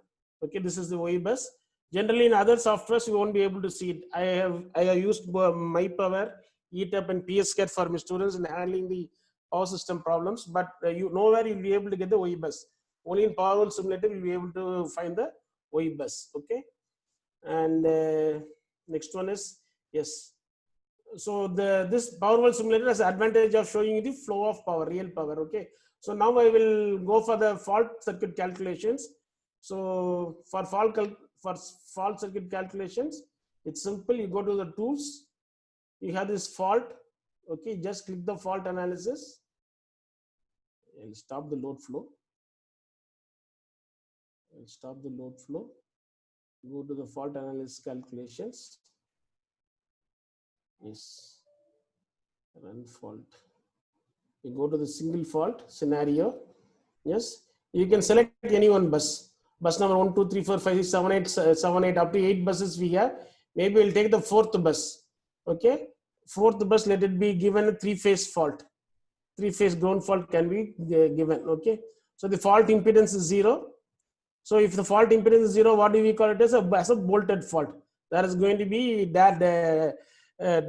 Speaker 3: Okay, this is the Y bus. Generally, in other softwares, you won't be able to see it. I have used MyPower, ETAP, and PSCAT for my students in handling the power system problems. But you nowhere you'll be able to get the Y bus. Only in Powerwall Simulator you'll be able to find the Y bus. Okay, and next one is yes. So this Powerwall Simulator has advantage of showing you the flow of power, real power. Okay, so now I will go for the fault circuit calculations. So for fault circuit calculations, it's simple. You go to the tools, you have this fault. Okay, just click the fault analysis and stop the load flow. And stop the load flow. Go to the fault analysis calculations. Yes, run fault. You go to the single fault scenario. Yes, you can select any one bus. Bus number 1, 2, 3, 4, 5, 6, 7, 8, 7, 8, up to 8 buses we have. Maybe we'll take the 4th bus. Okay, 4th bus, let it be given a 3-phase fault. 3-phase ground fault can be given. Okay, so the fault impedance is 0. So if the fault impedance is 0, what do we call it as a bolted fault? That is going to be that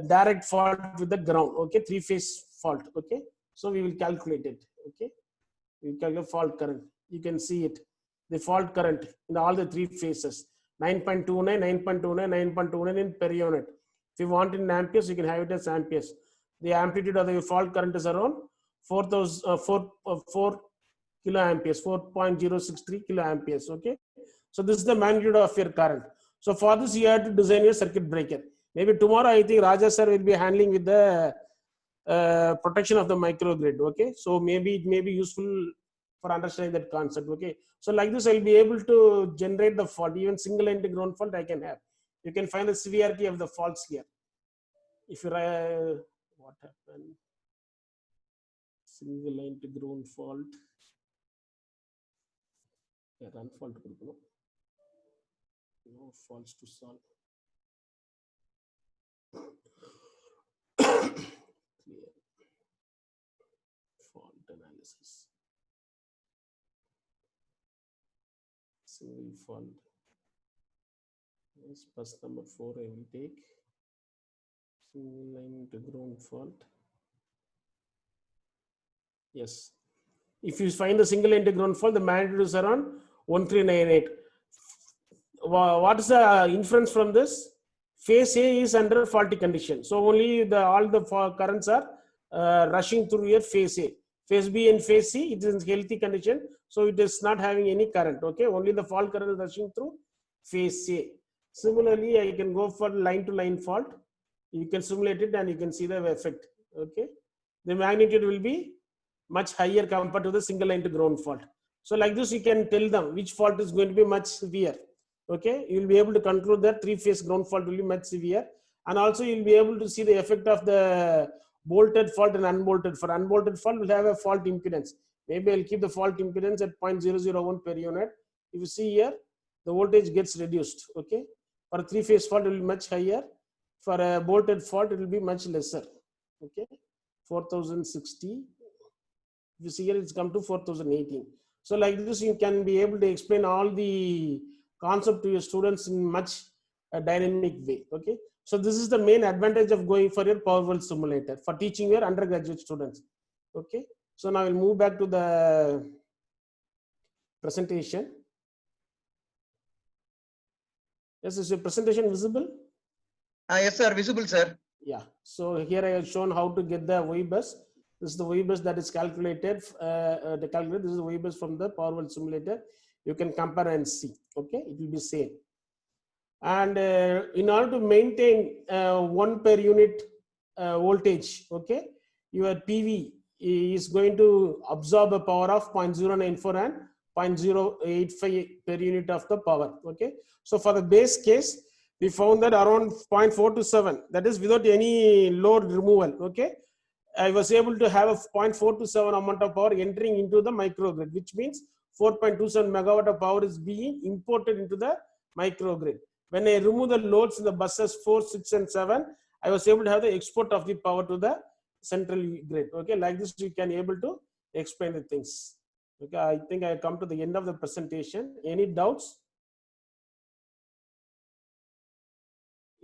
Speaker 3: direct fault with the ground. Okay, 3-phase fault. Okay, so we will calculate it. Okay, we calculate fault current. You can see it. The fault current in all the 3 phases, 9.29, 9.29, 9.29 in per unit. If you want in amperes, you can have it as amperes. The amplitude of the fault current is around 4 kiloamperes, 4.063 kiloamperes. Okay, so this is the magnitude of your current. So for this, you have to design your circuit breaker. Maybe tomorrow, I think Raja sir will be handling with the protection of the microgrid. Okay, so maybe it may be useful for understanding that concept. Okay, so like this, I'll be able to generate the fault. Even single line to ground fault I can have. You can find the severity of the faults here. If you what happened? Single line to ground fault. Yeah, run fault. No faults to solve. Clear. Fault analysis. Single fault. Yes, bus number 4 I will take. Single line to ground fault. Yes. If you find the single line to ground fault, the magnitude is around 1398. What is the inference from this? Phase A is under faulty condition. So only all the currents are rushing through your phase A. Phase B and phase C, it is in healthy condition. So it is not having any current. Okay, only the fault current is rushing through phase A. Similarly, I can go for line to line fault. You can simulate it and you can see the effect. Okay, the magnitude will be much higher compared to the single line to ground fault. So like this, you can tell them which fault is going to be much severe. Okay, you will be able to conclude that 3-phase ground fault will be much severe, and also you will be able to see the effect of the bolted fault and unbolted. For unbolted fault, we'll have a fault impedance. Maybe I'll keep the fault impedance at 0.001 per unit. If you see here, the voltage gets reduced. Okay, for a 3-phase fault, it will be much higher. For a bolted fault, it will be much lesser. Okay, 4060. If you see here, it's come to 4018. So like this, you can be able to explain all the concept to your students in much dynamic way. Okay, so this is the main advantage of going for your Powerwall simulator for teaching your undergraduate students. Okay, so now we'll move back to the presentation. Yes, is your presentation visible?
Speaker 1: Yes, sir, visible, sir.
Speaker 3: Yeah, so here I have shown how to get the Y bus. This is the Y bus that is calculated. This is the Y bus from the Powerwall simulator. You can compare and see. Okay, it will be same. And in order to maintain 1 per unit voltage, okay, your PV is going to absorb a power of 0.094 and 0.085 per unit of the power. Okay, so for the base case, we found that around 0.427, that is without any load removal. Okay, I was able to have a 0.427 amount of power entering into the microgrid, which means 4.27 megawatt of power is being imported into the microgrid. When I remove the loads in the buses 4, 6, and 7, I was able to have the export of the power to the central grid. Okay, like this, you can able to explain the things. Okay, I think I come to the end of the presentation. Any doubts?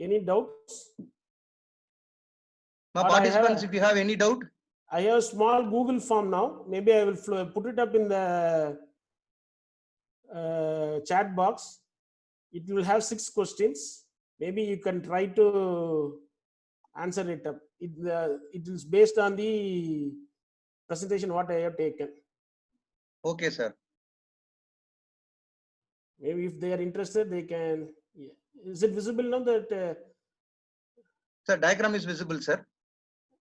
Speaker 3: Any doubts?
Speaker 1: Now,
Speaker 3: Or
Speaker 1: participants, if you have any doubt,
Speaker 3: I have a small Google form now. Maybe I will put it up in the chat box. It will have 6 questions. Maybe you can try to answer it up. It is based on the presentation what I have taken.
Speaker 1: okay, sir.
Speaker 3: Maybe if they are interested, they can. Yeah. Is it visible now that?
Speaker 1: Sir, diagram is visible, sir.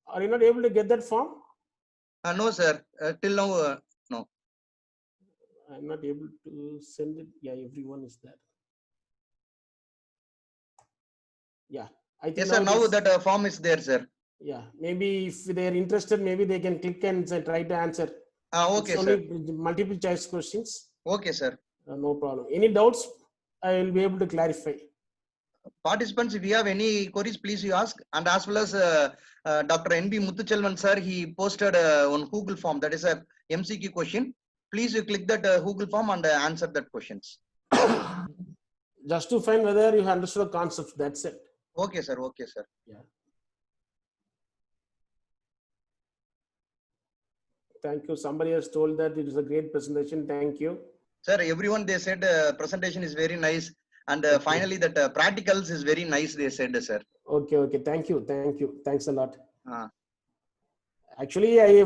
Speaker 3: Are you not able to get that form?
Speaker 1: No, sir. Till now, no.
Speaker 3: I'm not able to send it. Yeah, everyone is there. Yeah, I think
Speaker 1: Yes, sir. Now that form is there, sir.
Speaker 3: Yeah, maybe if they are interested, maybe they can click and try to answer.
Speaker 1: Okay,
Speaker 3: it's
Speaker 1: sir.
Speaker 3: only multiple choice questions.
Speaker 1: Okay, sir.
Speaker 3: No problem. Any doubts? I will be able to clarify.
Speaker 1: Participants, if you have any queries, please you ask. And as well as Dr. NB Muthuchelvan, sir, he posted one Google form that is a MCQ question. Please you click that Google form and answer that questions.
Speaker 3: Just to find whether you understood the concepts. That's it.
Speaker 1: Okay, sir. Okay, sir.
Speaker 3: Yeah. Thank you. Somebody has told that it is a great presentation. Thank you.
Speaker 1: Sir, everyone, they said presentation is very nice. And finally, that practicals is very nice, they said, sir.
Speaker 3: Okay, okay. Thank you. Thank you. Thanks a lot. Actually, I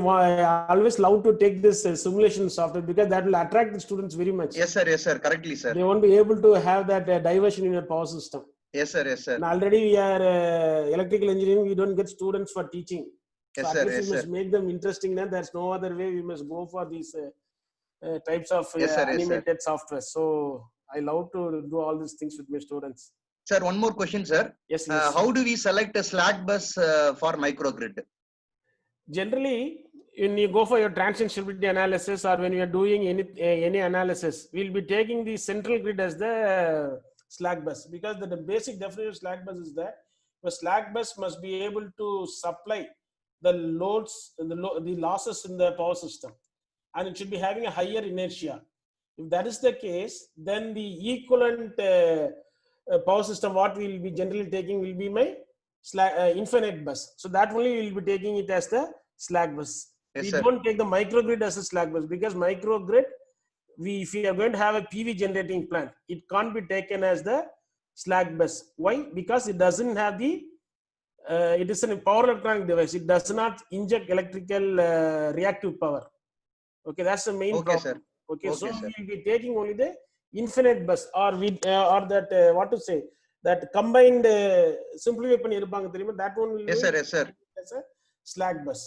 Speaker 3: always love to take this simulation software because that will attract the students very much.
Speaker 1: Yes, sir. Yes, sir. Correctly, sir.
Speaker 3: They won't be able to have that diversion in a power system.
Speaker 1: Yes, sir. Yes, sir.
Speaker 3: And already we are electrical engineering. We don't get students for teaching.
Speaker 1: Yes,
Speaker 3: so
Speaker 1: sir.
Speaker 3: at least
Speaker 1: Yes,
Speaker 3: we must
Speaker 1: sir.
Speaker 3: make them interesting. Then there's no other way. We must go for these types of
Speaker 1: Yes, sir.
Speaker 3: animated software. So I love to do all these things with my students.
Speaker 1: Sir, one more question, sir.
Speaker 3: Yes, yes.
Speaker 1: How do we select a slack bus for microgrid?
Speaker 3: Generally, when you go for your transient stability analysis or when you are doing any analysis, we'll be taking the central grid as the slack bus, because the basic definition of slack bus is that the slack bus must be able to supply the loads, the losses in the power system, and it should be having a higher inertia. If that is the case, then the equivalent power system what we will be generally taking will be my infinite bus. So that only we will be taking it as the slack bus.
Speaker 1: Yes,
Speaker 3: we
Speaker 1: sir.
Speaker 3: don't take the microgrid as a slack bus, because microgrid, if we are going to have a PV generating plant, it can't be taken as the slack bus. Why? Because it doesn't have the it is a power electronic device. It does not inject electrical reactive power. Okay, that's the main problem.
Speaker 1: Sir.
Speaker 3: Okay, so
Speaker 1: sir.
Speaker 3: we will be taking only the infinite bus, or or that what to say, that combined simplify பண்ணி இருப்பாங்க தெரியுமா, that one will
Speaker 1: yes, sir. Yes, sir.
Speaker 3: as a slack bus.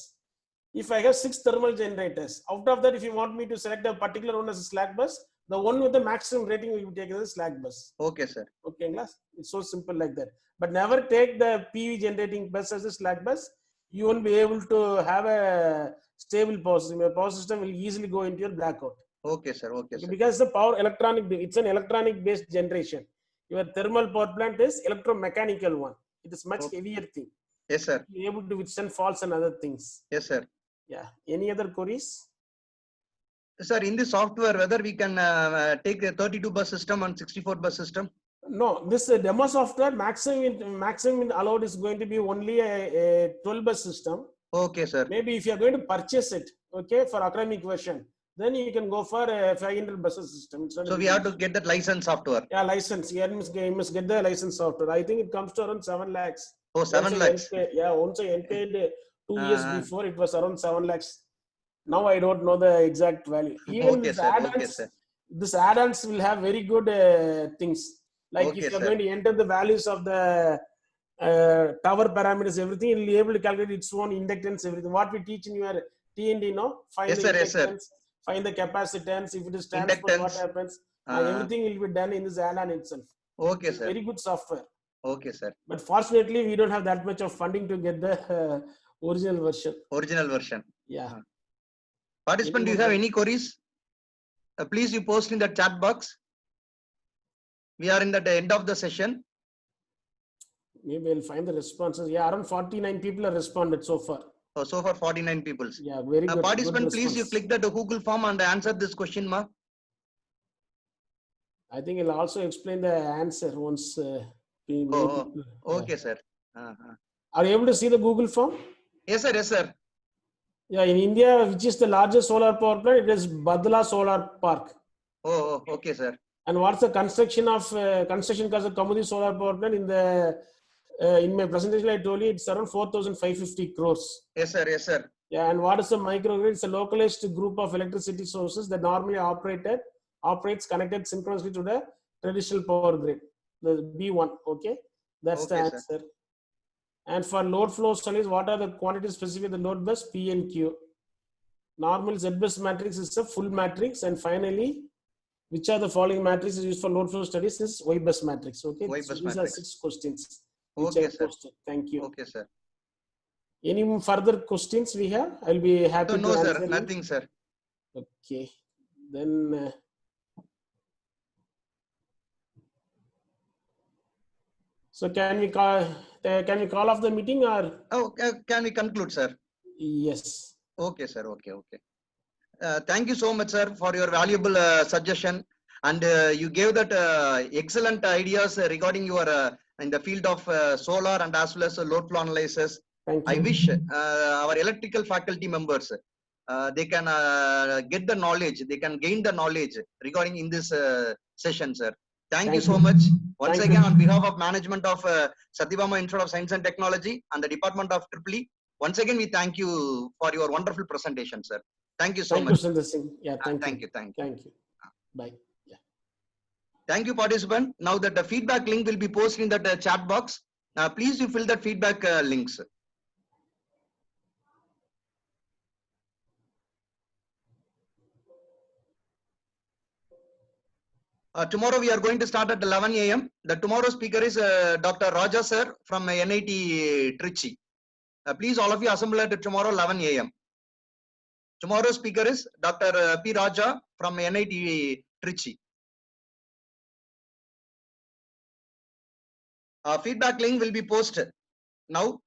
Speaker 3: If I have 6 thermal generators, out of that, if you want me to select a particular one as a slack bus, the one with the maximum rating will be taken as a slack bus.
Speaker 1: Okay, sir.
Speaker 3: Okay, class. It's so simple like that. But never take the PV generating bus as a slack bus. You won't be able to have a stable power system. Your power system will easily go into your blackout.
Speaker 1: Okay, sir. Okay, sir.
Speaker 3: Because the power electronic, it's an electronic based generation. Your thermal power plant is electromechanical one. It is much heavier thing.
Speaker 1: Yes, sir.
Speaker 3: You're able to withstand faults and other things.
Speaker 1: Yes, sir.
Speaker 3: Yeah. Any other queries?
Speaker 1: Sir, in the software, whether we can take a 32 bus system and 64 bus system?
Speaker 3: No, this demo software maximum allowed is going to be only a 12 bus system.
Speaker 1: Okay, sir.
Speaker 3: Maybe if you are going to purchase it, okay, for academic version, then you can go for a 500 bus system.
Speaker 1: So we have to get that license software.
Speaker 3: Yeah, license. You must get the license software. I think it comes to around 7 lakhs.
Speaker 1: Oh, 7 lakhs.
Speaker 3: Yeah, once I paid 2 years before, it was around 7 lakhs. Now I don't know the exact value. Even
Speaker 1: okay,
Speaker 3: this
Speaker 1: sir.
Speaker 3: add-ons,
Speaker 1: Okay, sir.
Speaker 3: this add-ons will have very good things. Like
Speaker 1: Okay,
Speaker 3: if you're
Speaker 1: sir.
Speaker 3: going to enter the values of the tower parameters, everything, it will be able to calculate its own inductance, everything. What we teach in your T&D, no? Find
Speaker 1: Yes,
Speaker 3: the
Speaker 1: sir. Yes, sir.
Speaker 3: inductance, find the capacitance, if it is transport, what
Speaker 1: Inductance.
Speaker 3: happens?
Speaker 1: Uh,
Speaker 3: Everything will be done in this add-on itself.
Speaker 1: Okay,
Speaker 3: It's
Speaker 1: sir.
Speaker 3: very good software.
Speaker 1: Okay, sir.
Speaker 3: But fortunately, we don't have that much of funding to get the original version.
Speaker 1: Original version.
Speaker 3: Yeah.
Speaker 1: Participant, do you have any queries? Please you post in the chat box. We are in the end of the session.
Speaker 3: Maybe I'll find the responses. Yeah, around 49 people have responded so far.
Speaker 1: So far 49 people.
Speaker 3: Yeah, very good.
Speaker 1: Participant,
Speaker 3: good
Speaker 1: please you
Speaker 3: response.
Speaker 1: click the Google form and answer this question, ma.
Speaker 3: I think I'll also explain the answer once.
Speaker 1: Okay, sir.
Speaker 3: Are you able to see the Google form?
Speaker 1: Yes, sir. Yes, sir.
Speaker 3: Yeah, in India, which is the largest solar power plant, it is Badla Solar Park.
Speaker 1: Oh, okay, sir.
Speaker 3: And what's the construction cost of Kamudi Solar Power Plant? In my presentation, I told you it's around 4,550 crores.
Speaker 1: Yes, sir. Yes, sir.
Speaker 3: Yeah, and what is the microgrid? It's a localized group of electricity sources that normally operates connected synchronously to the traditional power grid, the B1. Okay, that's the answer. Sir. And for load flow studies, what are the quantities specific the load bus? P and Q. Normal Z-bus matrix is a full matrix, and finally, which are the following matrices used for load flow studies is Y-bus matrix. Okay, so these are 6 questions which I posted. Thank you.
Speaker 1: Okay, sir.
Speaker 3: Any further questions we have? I'll be happy to answer.
Speaker 1: No, sir. Nothing, sir.
Speaker 3: Okay, then. So can we call off the meeting or?
Speaker 1: Oh, can we conclude, sir?
Speaker 3: Yes.
Speaker 1: Okay, sir. Okay. Thank you so much, sir, for your valuable suggestion, and you gave that excellent ideas regarding your in the field of solar and as well as load flow analysis.
Speaker 3: Thank you.
Speaker 1: I wish our electrical faculty members they can get the knowledge, they can gain the knowledge regarding in this session, sir. Thank you so much. Once again, on behalf of management of Satyabama Institute of Science and Technology and the Department of EEE, once again we thank you for your wonderful presentation, sir. Thank you so much.
Speaker 3: Thank you, Sundar. Yeah,
Speaker 1: thank you.
Speaker 3: Thank you. Bye. Yeah.
Speaker 1: Thank you, participant. Now that the feedback link will be posted in that chat box. Please you fill that feedback links. Tomorrow we are going to start at 11 a.m. The tomorrow speaker is Dr. Raja sir from NIT Trichy. Please all of you assemble at tomorrow 11 a.m. Tomorrow's speaker is Dr. P. Raja from NIT Trichy. Feedback link will be posted now.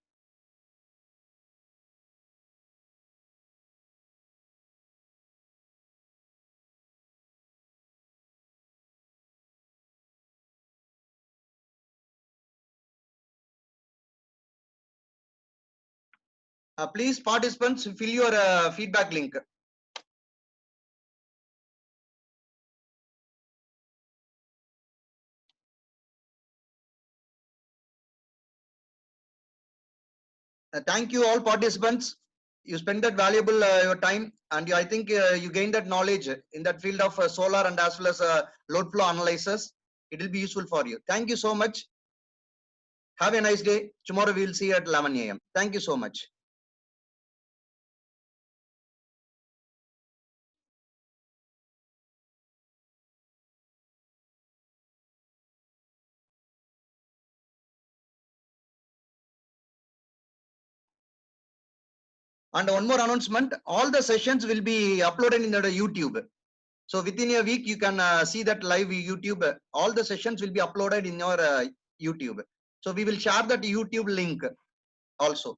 Speaker 1: Please participants fill your feedback link. Thank you all participants. You spend that valuable your time, and I think you gain that knowledge in that field of solar and as well as load flow analysis. It will be useful for you. Thank you so much. Have a nice day. Tomorrow we will see you at 11 a.m. Thank you so much. And one more announcement, all the sessions will be uploaded in the YouTube. So within a week, you can see that live YouTube. All the sessions will be uploaded in your YouTube. So we will share that YouTube link also.